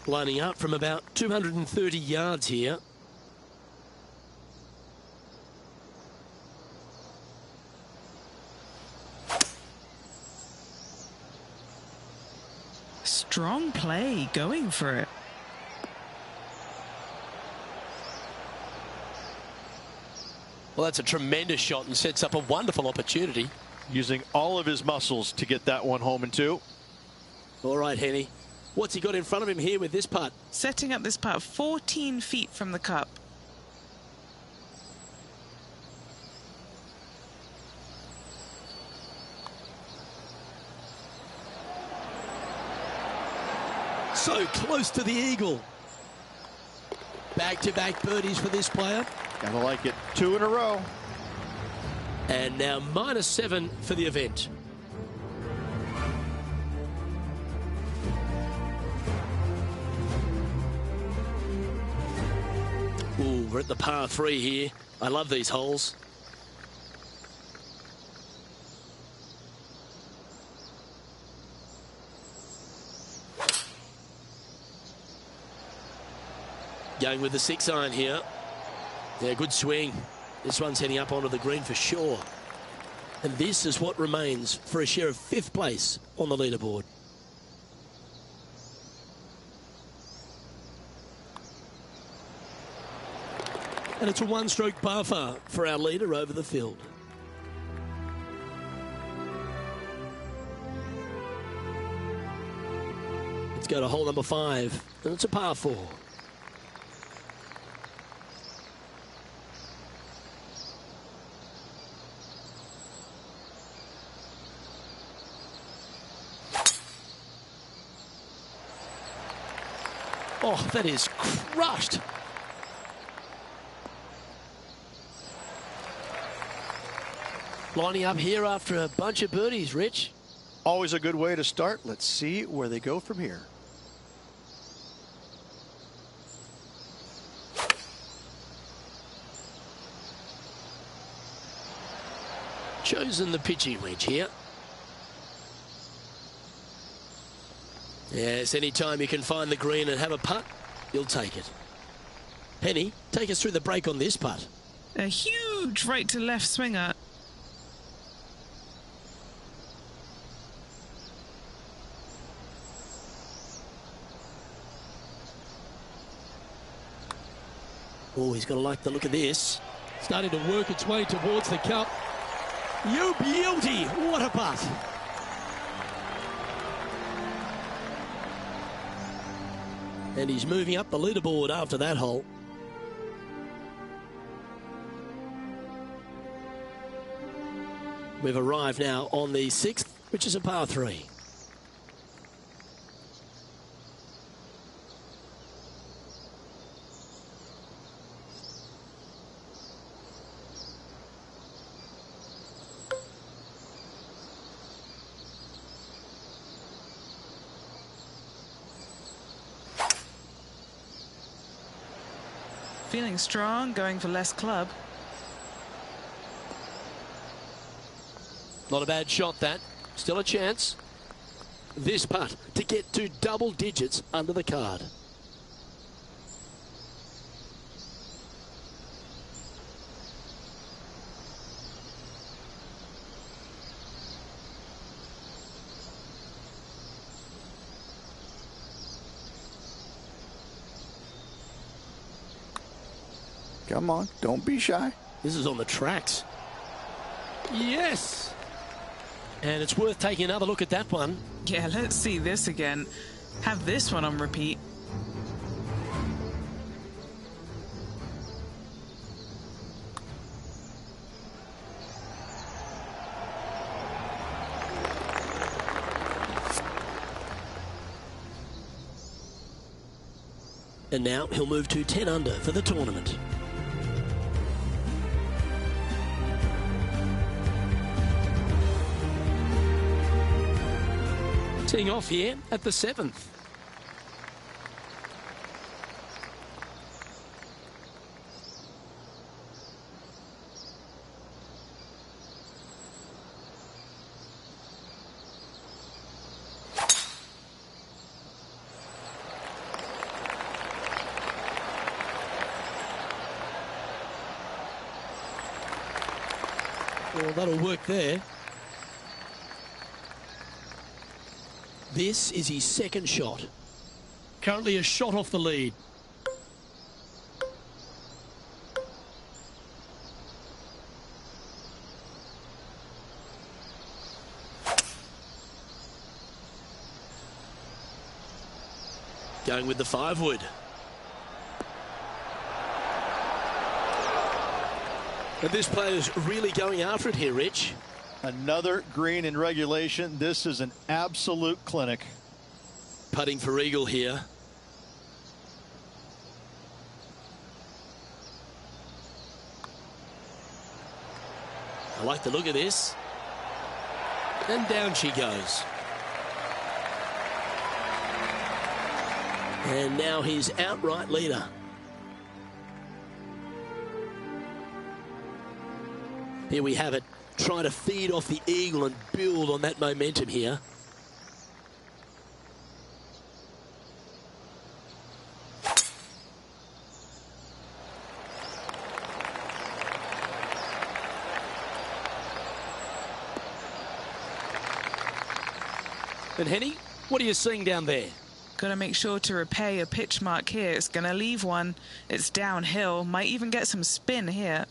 Lining up from about 230 yards here. Strong play, going for it. Well, that's a tremendous shot and sets up a wonderful opportunity. Using all of his muscles to get that one home in 2. All right, Henny. What's he got in front of him here with this putt? Setting up this putt 14 feet from the cup. So close to the eagle. Back-to-back birdies for this player. Gotta like it. 2 in a row. And now -7 for the event. Ooh, we're at the par 3 here. I love these holes. Going with the 6-iron here. Yeah, good swing. This one's heading up onto the green for sure. And this is what remains for a share of 5th place on the leaderboard. And it's a 1-stroke par for our leader over the field. Let's go to hole number 5, and it's a par 4. Oh, that is crushed. Lining up here after a bunch of birdies, Rich. Always a good way to start. Let's see where they go from here. Chosen the pitching wedge here. Yes, anytime you can find the green and have a putt, you'll take it. Penny, take us through the break on this putt. A huge right to left swinger. Oh, he's going to like the look of this. Starting to work its way towards the cup. You beauty! What a putt! And he's moving up the leaderboard after that hole. We've arrived now on the 6th, which is a par 3. Feeling strong, going for less club. Not a bad shot, that. Still a chance. This putt to get to double digits under the card. Come on, don't be shy. This is on the tracks. Yes! And it's worth taking another look at that one. Yeah, let's see this again. Have this one on repeat. And now he'll move to 10 under for the tournament. Teeing off here at the 7th. Well, that'll work there. This is his second shot. Currently a shot off the lead. Going with the 5-wood. And this player's really going after it here, Rich. Another green in regulation. This is an absolute clinic. Putting for eagle here. I like the look of this. And down she goes. And now he's outright leader. Here we have it. Trying to feed off the eagle and build on that momentum here. And Henny, what are you seeing down there? Got to make sure to repay a pitch mark here. It's going to leave one. It's downhill. Might even get some spin here.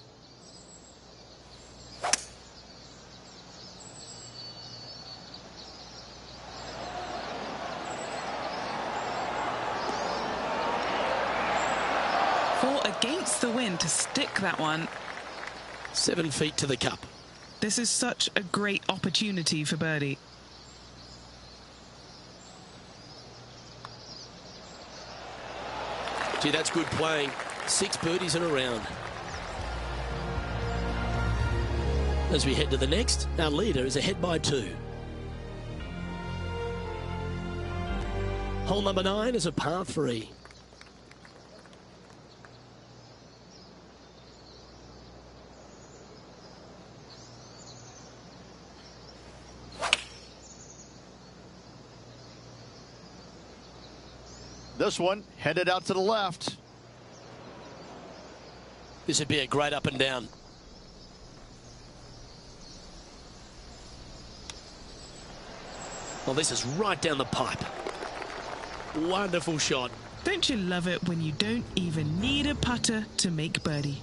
Against the wind to stick that one. 7 feet to the cup. This is such a great opportunity for birdie. Gee, that's good playing. 6 birdies in a round. As we head to the next, our leader is ahead by 2. Hole number 9 is a par 3. This one headed out to the left. This would be a great up and down. Well, this is right down the pipe. Wonderful shot. Don't you love it when you don't even need a putter to make birdie?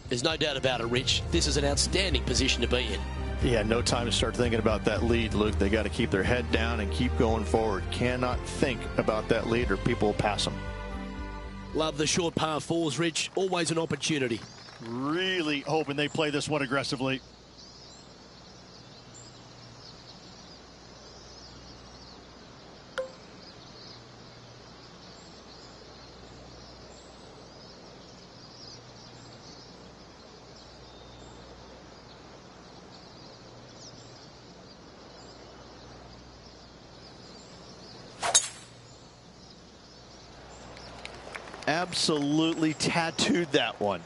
There's no doubt about it, Rich. This is an outstanding position to be in. Yeah, no time to start thinking about that lead, Luke. They got to keep their head down and keep going forward. Cannot think about that lead or people will pass them. Love the short par 4s, Rich. Always an opportunity. Really hoping they play this one aggressively. Absolutely tattooed that one.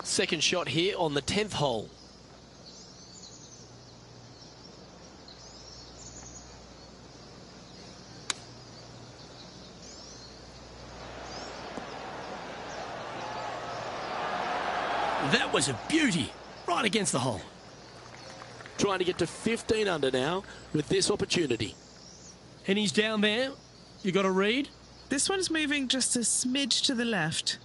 Second shot here on the 10th hole. That was a beauty, right against the hole. Trying to get to 15 under now with this opportunity. And he's down there. You got a read? This one's moving just a smidge to the left.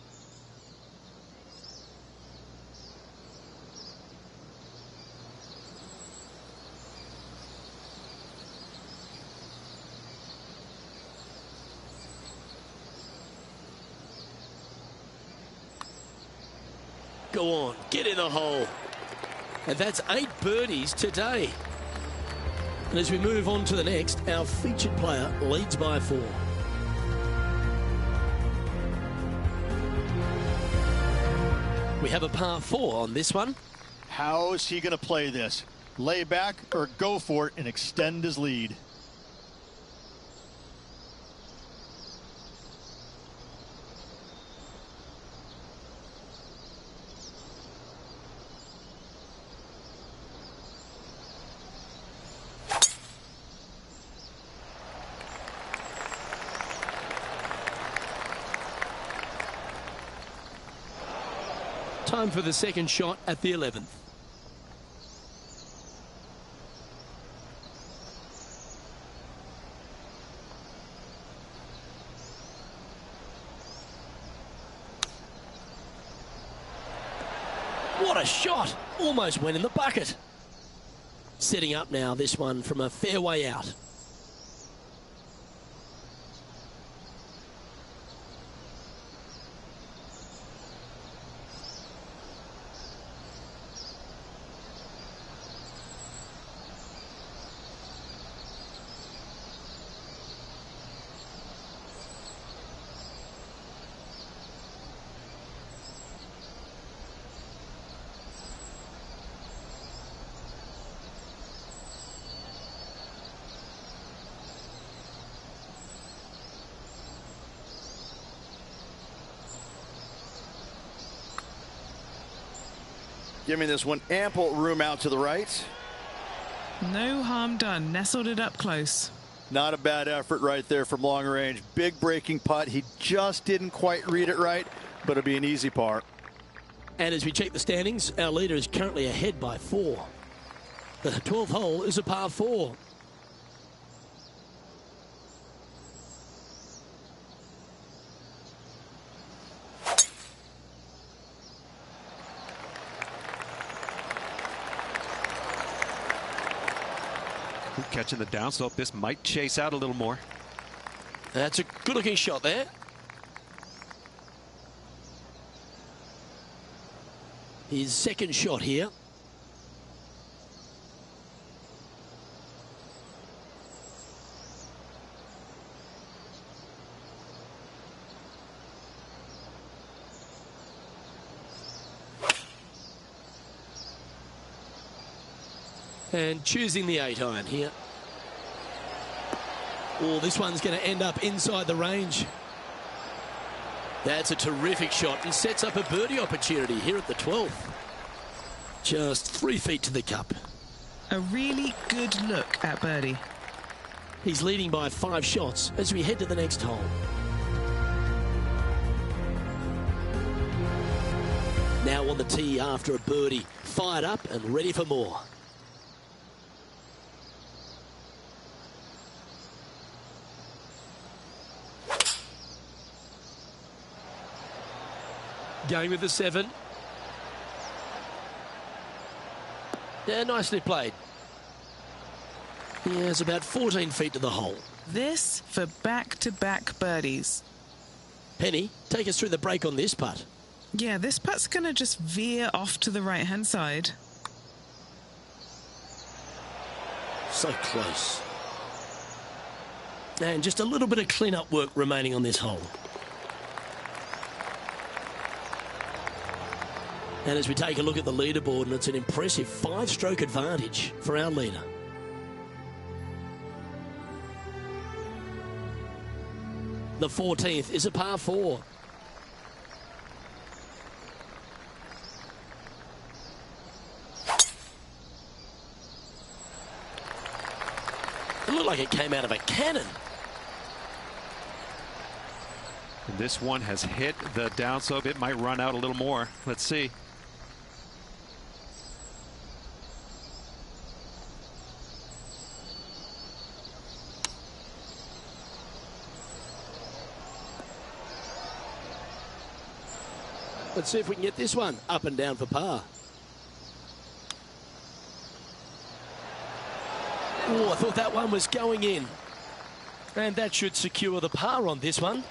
Go on, get in the hole. And that's 8 birdies today. And as we move on to the next, our featured player leads by 4. We have a par 4 on this one. How is he going to play this? Lay back or go for it and extend his lead? Time for the second shot at the 11th. What a shot! Almost went in the bucket. Setting up now, this one from a fairway out. Giving this one ample room out to the right. No harm done. Nestled it up close. Not a bad effort right there from long range. Big breaking putt. He just didn't quite read it right, but it'll be an easy par. And as we check the standings, our leader is currently ahead by 4. The 12th hole is a par 4. Catching the downslope, this might chase out a little more. That's a good-looking shot there. His second shot here. And choosing the 8-iron here. Oh, this one's going to end up inside the range. That's a terrific shot and sets up a birdie opportunity here at the 12th. Just 3 feet to the cup. A really good look at birdie. He's leading by 5 shots as we head to the next hole. Now on the tee after a birdie, fired up and ready for more. Going with the 7. Yeah, nicely played. Yeah, it's about 14 feet to the hole. This for back-to-back birdies. Penny, take us through the break on this putt. Yeah, this putt's going to just veer off to the right-hand side. So close. And just a little bit of clean-up work remaining on this hole. And as we take a look at the leaderboard, and it's an impressive 5-stroke advantage for our leader. The 14th is a par 4. It looked like it came out of a cannon. And this one has hit the downslope. It might run out a little more. Let's see. Let's see if we can get this one up and down for par. Oh, I thought that one was going in. And that should secure the par on this one.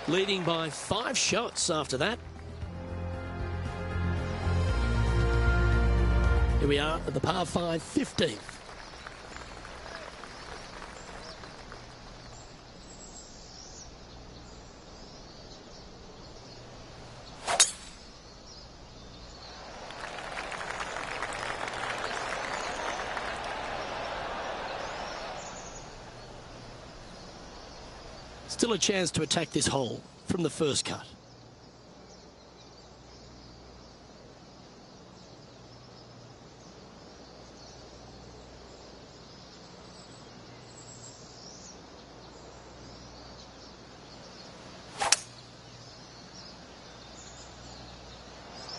Leading by 5 shots after that. Here we are at the par 5, 15th. Still a chance to attack this hole from the first cut.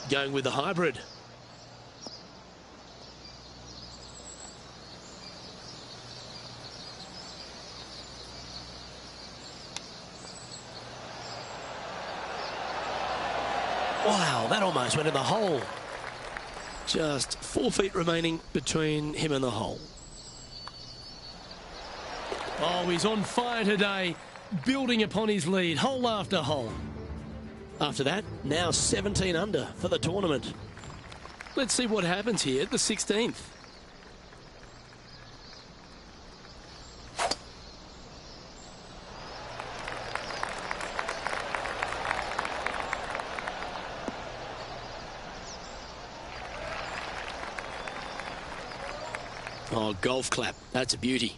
Going with the hybrid. Wow, that almost went in the hole. Just 4 feet remaining between him and the hole. Oh, he's on fire today, building upon his lead, hole after hole. After that, now 17 under for the tournament. Let's see what happens here at the 16th. Oh, golf clap. That's a beauty.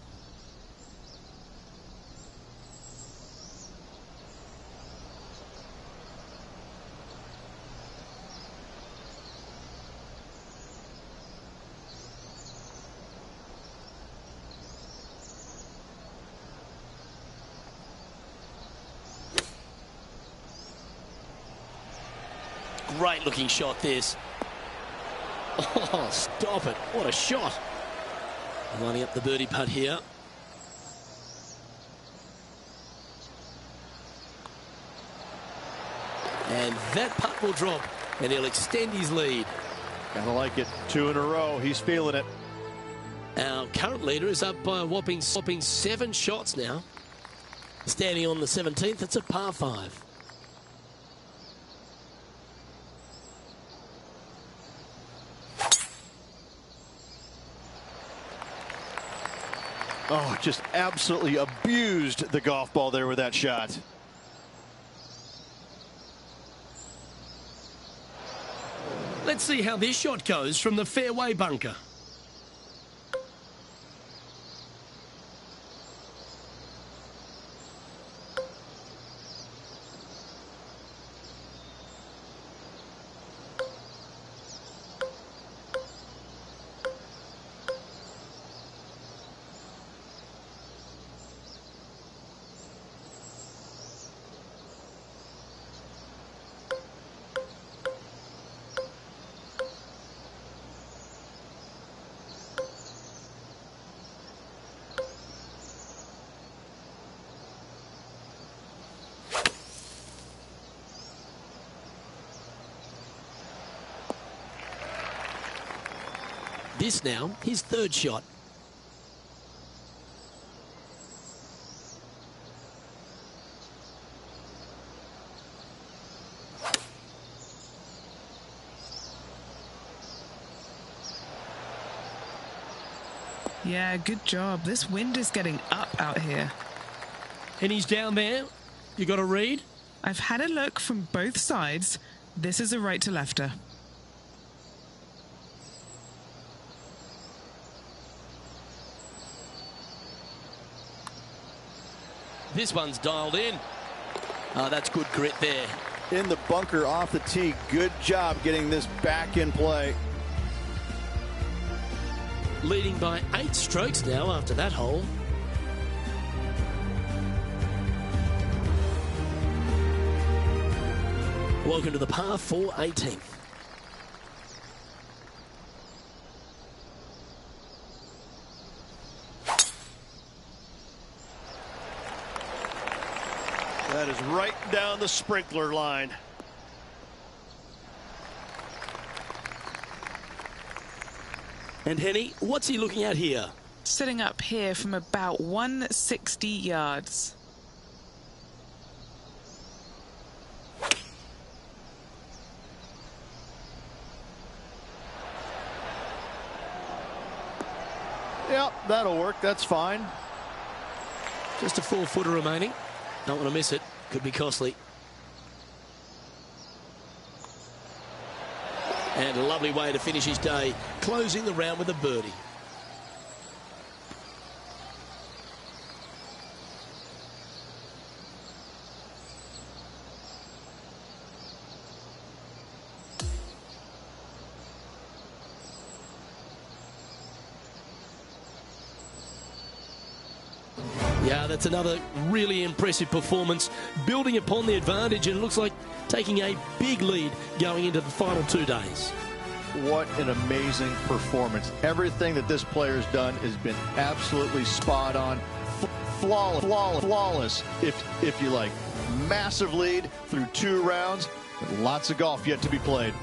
Great looking shot this. Oh, stop it. What a shot. Lining up the birdie putt here. And that putt will drop, and he'll extend his lead. Gotta like it. 2 in a row. He's feeling it. Our current leader is up by a whopping 7 shots now. Standing on the 17th, it's a par 5. Oh, just absolutely abused the golf ball there with that shot. Let's see how this shot goes from the fairway bunker. This now, his third shot. Yeah, good job. This wind is getting up out here. And he's down there. You got a read? I've had a look from both sides. This is a right to lefter. This one's dialed in. Oh, that's good grit there. In the bunker off the tee. Good job getting this back in play. Leading by 8 strokes now after that hole. Welcome to the par 4 18th. That is right down the sprinkler line. And Henny, what's he looking at here? Sitting up here from about 160 yards. Yep, that'll work. That's fine. Just a 4-footer remaining. Don't want to miss it. Could be costly. And a lovely way to finish his day, closing the round with a birdie. Yeah, that's another really impressive performance, building upon the advantage, and it looks like taking a big lead going into the final 2 days. What an amazing performance. Everything that this player's done has been absolutely spot on. Flawless, if you like. Massive lead through 2 rounds, with lots of golf yet to be played.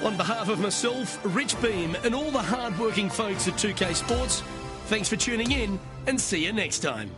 On behalf of myself, Rich Beam, and all the hard-working folks at 2K Sports, thanks for tuning in, and see you next time.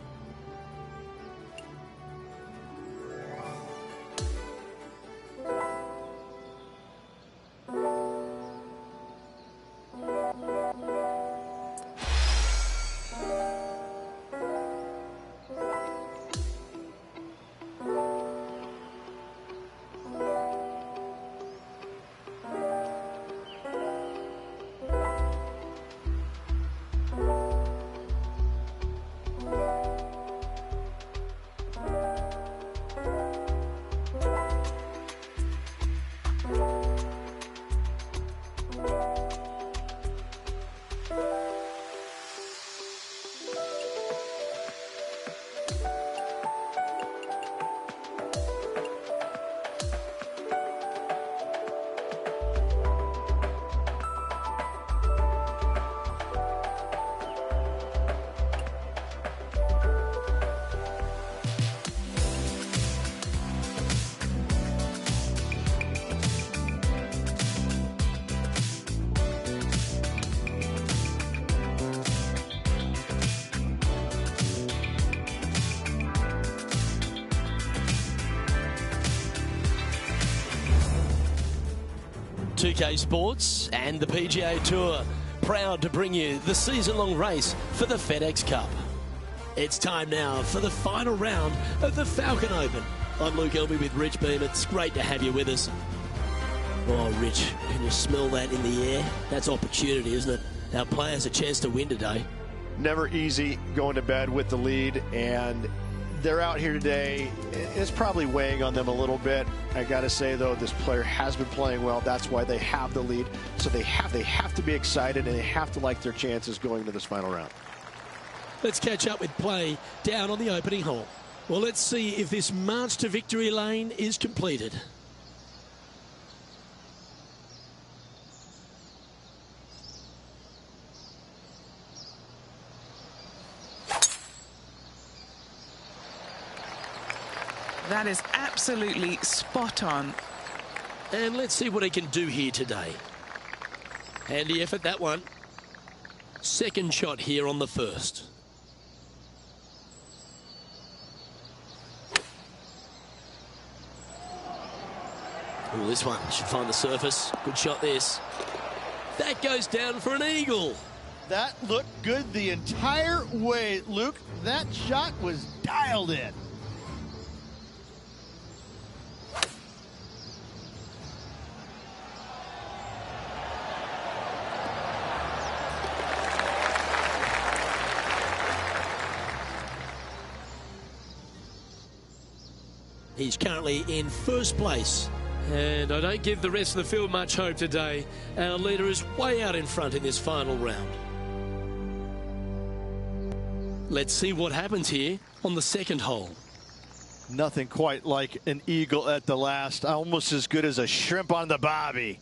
.2K Sports and the PGA Tour, proud to bring you the season-long race for the FedEx Cup. It's time now for the final round of the Falcon Open. I'm Luke Elby with Rich Beam. It's great to have you with us. Oh, Rich, can you smell that in the air? That's opportunity, isn't it? Our players a chance to win today. Never easy going to bed with the lead, and they're out here today. It's probably weighing on them a little bit. I got to say, though, this player has been playing well. That's why they have the lead. So they have to be excited, and they have to like their chances going into this final round. Let's catch up with play down on the opening hole. Well, let's see if this march to victory lane is completed. That is absolutely spot on. And let's see what he can do here today. Handy effort, that one. Second shot here on the first. Oh, this one should find the surface. Good shot, this. That goes down for an eagle. That looked good the entire way, Luke. That shot was dialed in. He's currently in first place. And I don't give the rest of the field much hope today. Our leader is way out in front in this final round. Let's see what happens here on the second hole. Nothing quite like an eagle at the last. Almost as good as a shrimp on the bobby.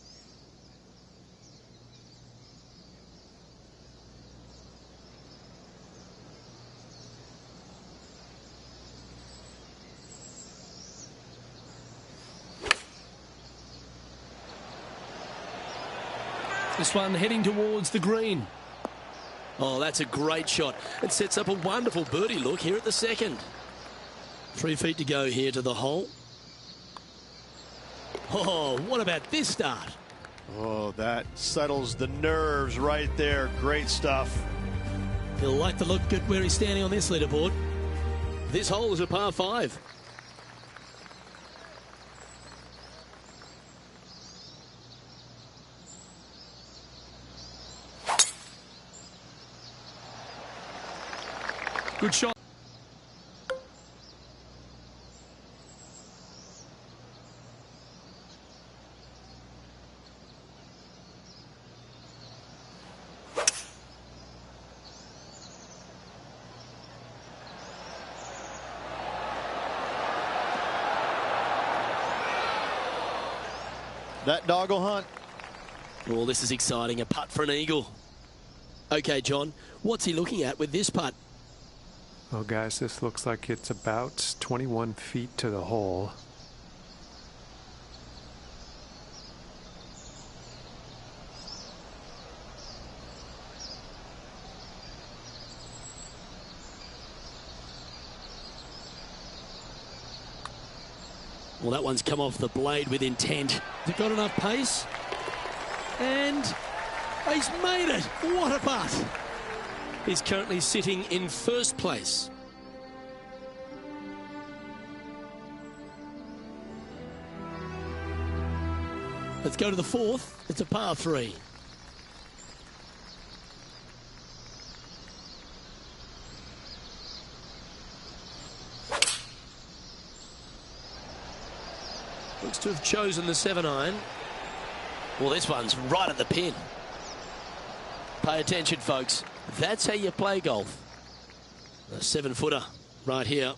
This one heading towards the green. Oh, that's a great shot. It sets up a wonderful birdie look here at the second. 3 feet to go here to the hole. Oh, what about this start? Oh, that settles the nerves right there. Great stuff. He'll like to look at where he's standing on this leaderboard. This hole is a par 5. Good shot. That dog will hunt. Oh, this is exciting. A putt for an eagle. Okay, John, what's he looking at with this putt? Well, guys, this looks like it's about 21 feet to the hole. Well, that one's come off the blade with intent. Has it got enough pace? And he's made it. What a putt. He's currently sitting in first place. Let's go to the fourth. It's a par 3. Looks to have chosen the 7-iron. Well, this one's right at the pin. Pay attention, folks. That's how you play golf. A 7-footer right here.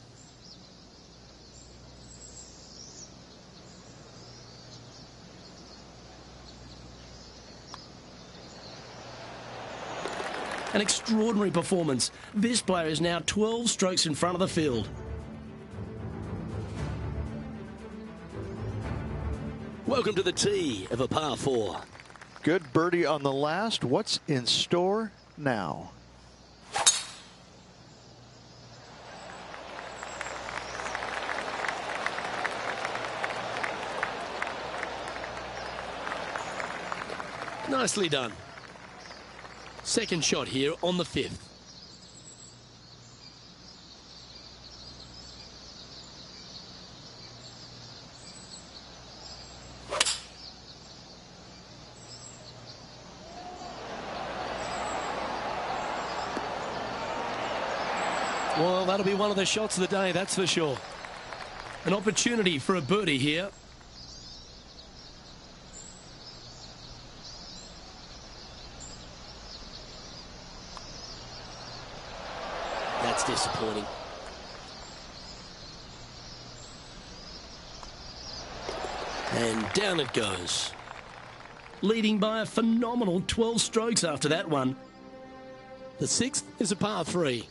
An extraordinary performance. This player is now 12 strokes in front of the field. Welcome to the tee of a par 4. Good birdie on the last. What's in store now? Nicely done. Second shot here on the 5th. Well, that'll be one of the shots of the day, that's for sure. An opportunity for a birdie here. That's disappointing. And down it goes. Leading by a phenomenal 12 strokes after that one. The 6th is a par 3.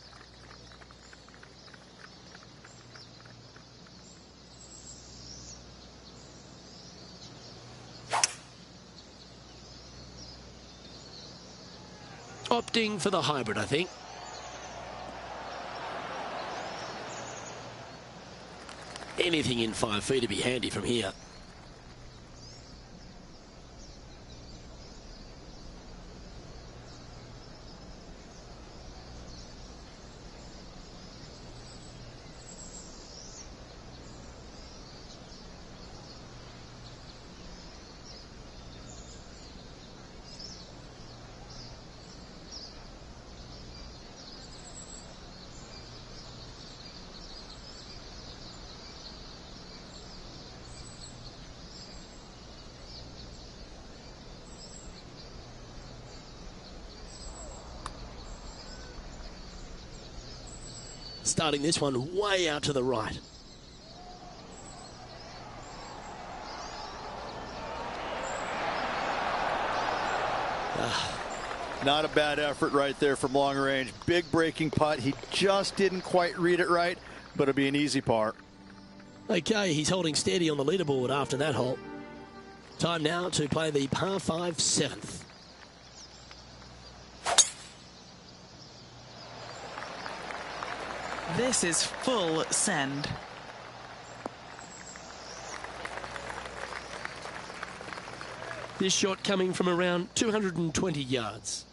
Opting for the hybrid, I think. Anything in 5 feet would be handy from here. Starting this one way out to the right. Not a bad effort right there from long range. Big breaking putt. He just didn't quite read it right, but it'll be an easy par. Okay, he's holding steady on the leaderboard after that hole. Time now to play the par 5 7th. This is full send. This shot coming from around 220 yards.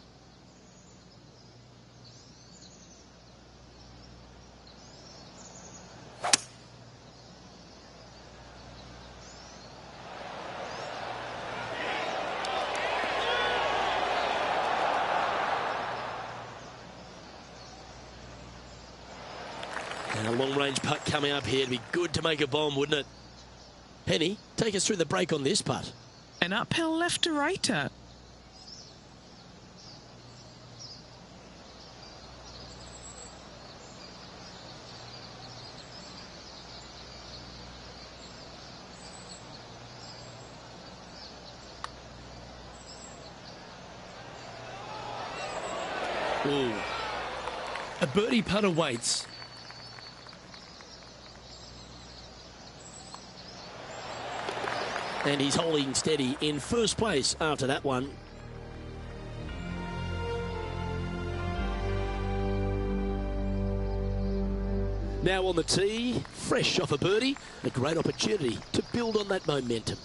And a long-range putt coming up here. It'd be good to make a bomb, wouldn't it? Penny, take us through the break on this putt. An uphill left to righter. Ooh. A birdie putt awaits. And he's holding steady in first place after that one. Now on the tee, fresh off a birdie, a great opportunity to build on that momentum.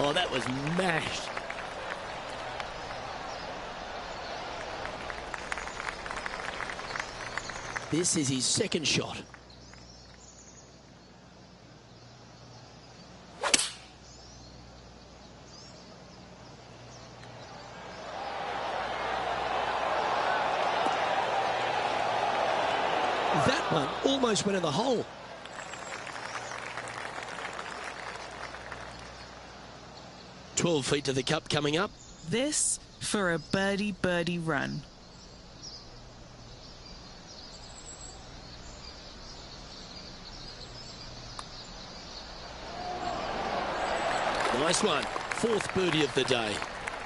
Oh, that was mashed. This is his second shot. That one almost went in the hole. "12 feet to the cup coming up." This for a birdie run. Nice one. 4th birdie of the day.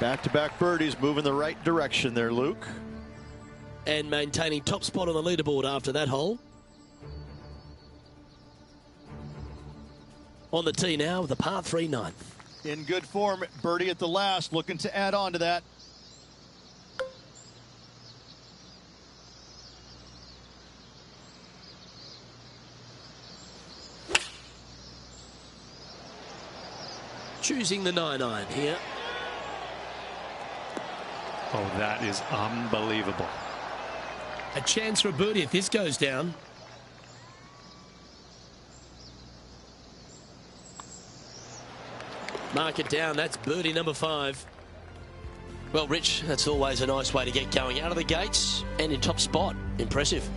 Back-to-back birdies, moving the right direction there, Luke. And maintaining top spot on the leaderboard after that hole. On the tee now with the par 3 9th. In good form, birdie at the last, looking to add on to that. Choosing the 9-iron here. Oh, that is unbelievable. A chance for a birdie if this goes down. Mark it down. That's birdie number 5. Well, Rich, that's always a nice way to get going out of the gates and in top spot. Impressive.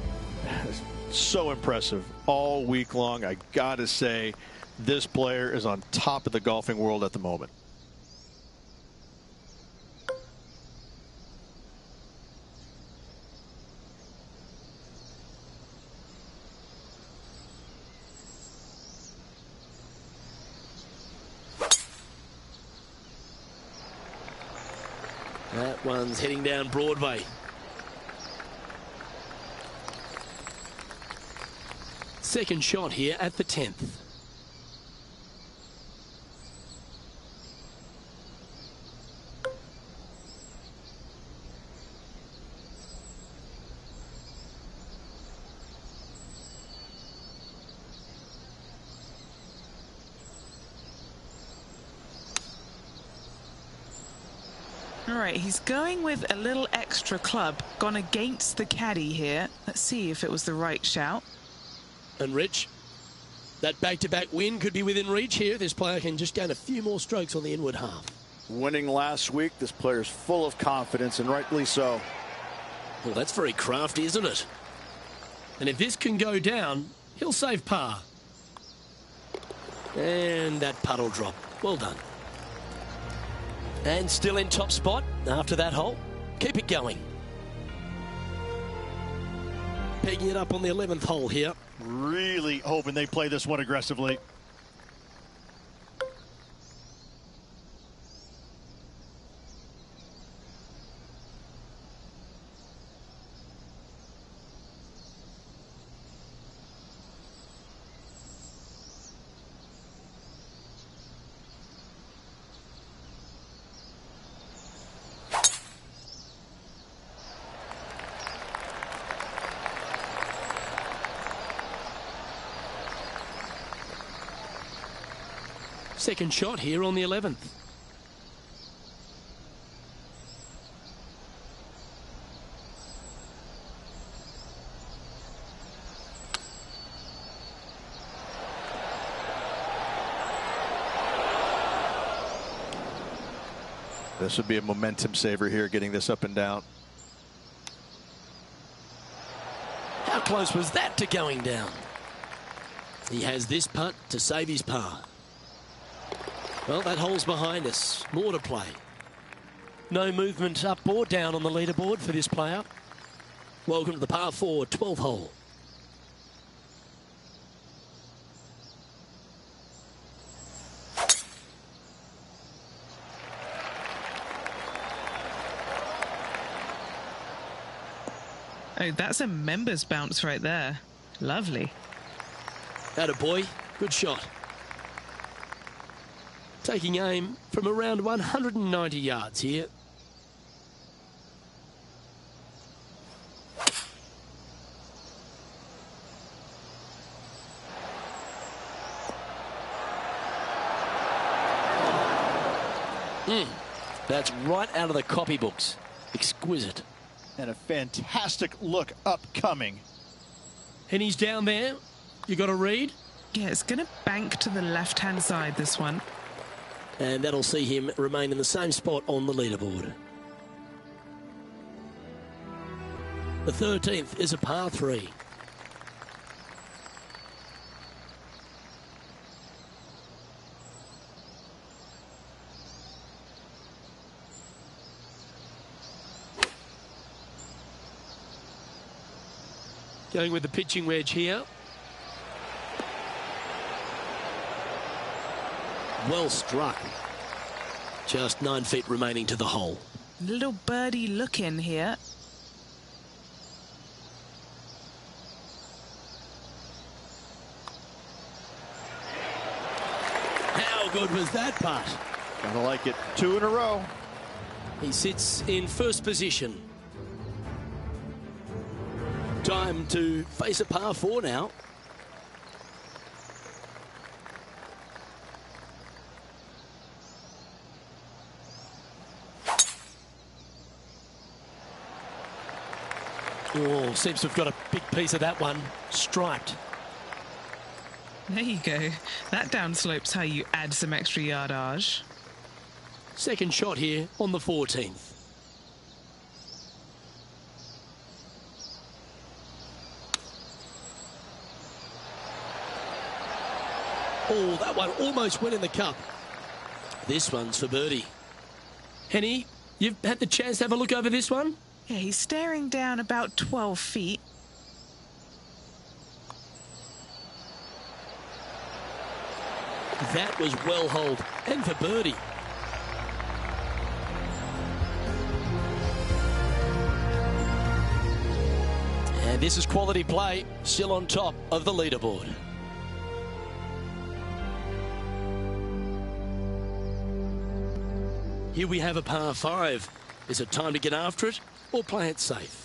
So impressive all week long. I gotta say, this player is on top of the golfing world at the moment. That one's heading down Broadway. Second shot here at the 10th. All right, he's going with a little extra club, gone against the caddy here. Let's see if it was the right shout. And Rich, that back-to-back win could be within reach here. This player can just gain a few more strokes on the inward half. Winning last week, this player's full of confidence, and rightly so. Well, that's very crafty, isn't it? And if this can go down, he'll save par. And that puddle drop. Well done. And still in top spot after that hole. Keep it going. Pegging it up on the 11th hole here. Really hoping they play this one aggressively. Second shot here on the 11th. This would be a momentum saver here, getting this up and down. How close was that to going down? He has this putt to save his par. Well, that hole's behind us. More to play. No movement up or down on the leaderboard for this player. Welcome to the par 4 12th hole. Oh, that's a members bounce right there. Lovely. Attaboy, good shot. Taking aim from around 190 yards here. That's right out of the copybooks. Exquisite. And a fantastic look upcoming. And he's down there. You got to read. Yeah, it's going to bank to the left-hand side, this one. And that'll see him remain in the same spot on the leaderboard. The 13th is a par 3. Going with the pitching wedge here. Well struck. Just 9 feet remaining to the hole. Little birdie look in here. How good was that putt? Kind of like it. 2 in a row. He sits in first position. Time to face a par 4 now. Oh, seems to have got a big piece of that one. Striped. There you go. That downslope's how you add some extra yardage. Second shot here on the 14th. Oh, that one almost went in the cup. This one's for birdie. Henny, you've had the chance to have a look over this one? Yeah, he's staring down about 12 feet. That was well holed, and for birdie. And this is quality play, still on top of the leaderboard. Here we have a par 5. Is it time to get after it or play it safe?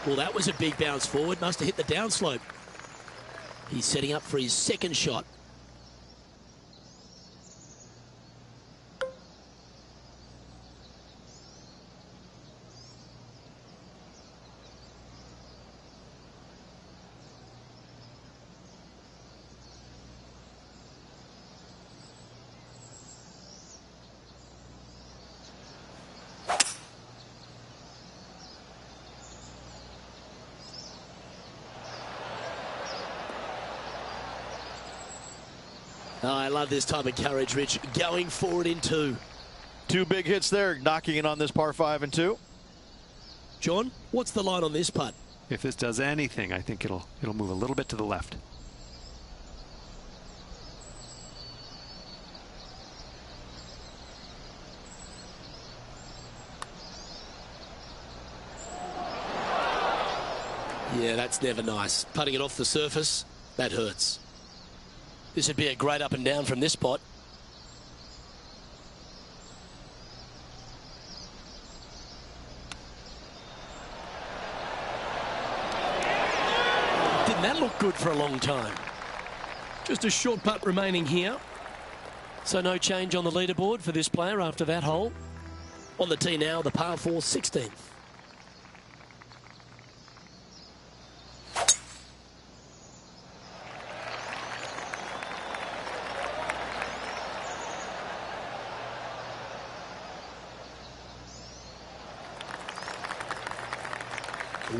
Well, that was a big bounce forward. Must have hit the downslope. He's setting up for his second shot. Oh, I love this type of courage, Rich. Going forward in 2. 2 big hits there, knocking in on this par 5 and 2. John, what's the line on this putt? If this does anything, I think it'll move a little bit to the left. Yeah, that's never nice. Putting it off the surface, that hurts. This would be a great up and down from this spot. Didn't that look good for a long time? Just a short putt remaining here. So no change on the leaderboard for this player after that hole. On the tee now, the par 4 16th.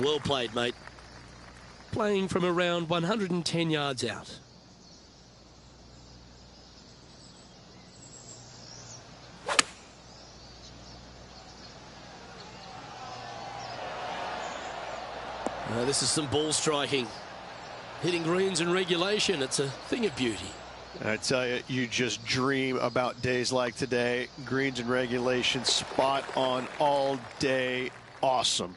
Well played, mate. Playing from around 110 yards out. This is some ball striking. Hitting greens in regulation, it's a thing of beauty. I tell you, you just dream about days like today. Greens and regulation, spot on all day. Awesome.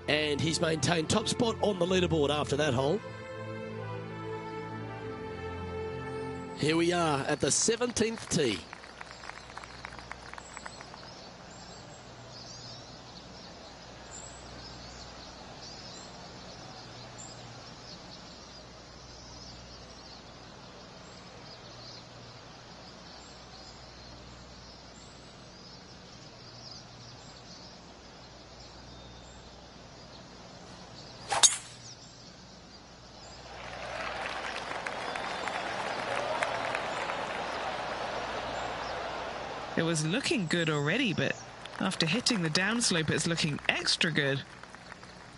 And he's maintained top spot on the leaderboard after that hole. Here we are at the 17th tee. It was looking good already, but after hitting the downslope, it's looking extra good.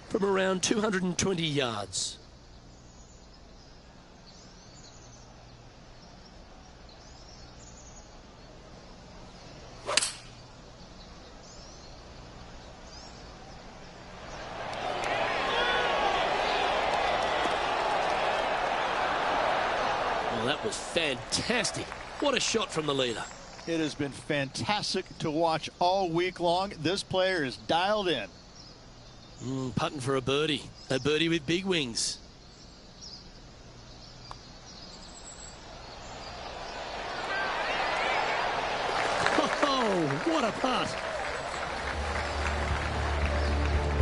From around 220 yards. Well, that was fantastic. What a shot from the leader. It has been fantastic to watch all week long. This player is dialed in. Putting for a birdie. A birdie with big wings. Oh, what a putt.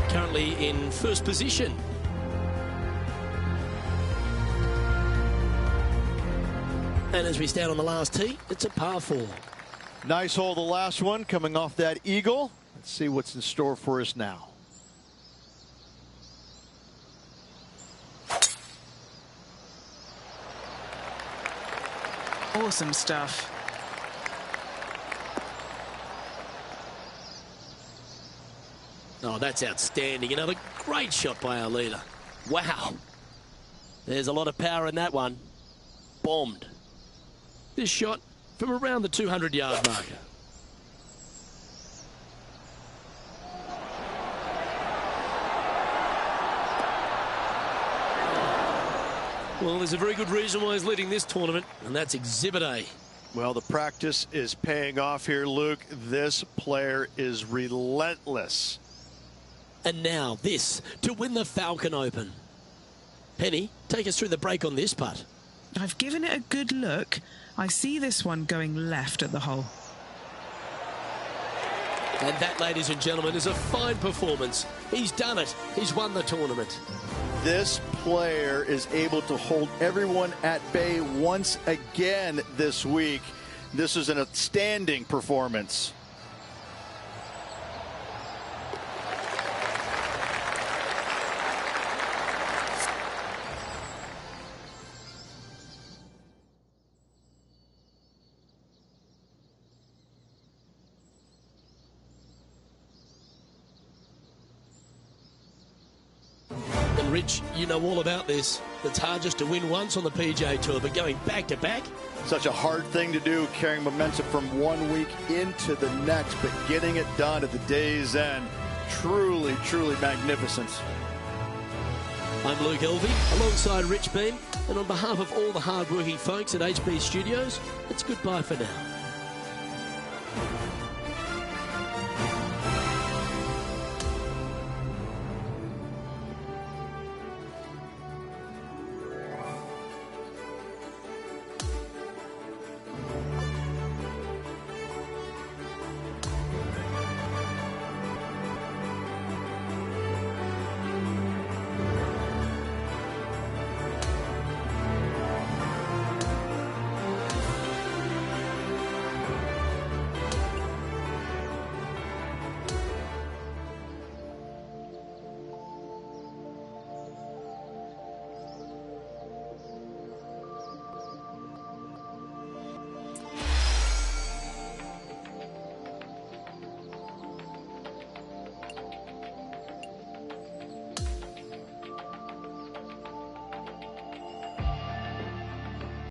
Currently in first position. And as we stand on the last tee, it's a par 4. Nice hole, the last one, coming off that eagle. Let's see what's in store for us now. Awesome stuff. Oh, that's outstanding. Another great shot by our leader. Wow. There's a lot of power in that one. Bombed. This shot from around the 200-yard marker. Well, there's a very good reason why he's leading this tournament, and that's Exhibit A. Well, the practice is paying off here, Luke. This player is relentless. And now this to win the Falcon Open. Penny, take us through the break on this putt. I've given it a good look. I see this one going left at the hole. And that, ladies and gentlemen, is a fine performance. He's done it. He's won the tournament. This player is able to hold everyone at bay once again this week. This is an outstanding performance. And Rich, you know all about this. It's hard just to win once on the PGA Tour, but going back to back. Such a hard thing to do, carrying momentum from one week into the next, but getting it done at the day's end. Truly, truly magnificent. I'm Luke Elvey, alongside Rich Beam, and on behalf of all the hard-working folks at HB Studios, it's goodbye for now.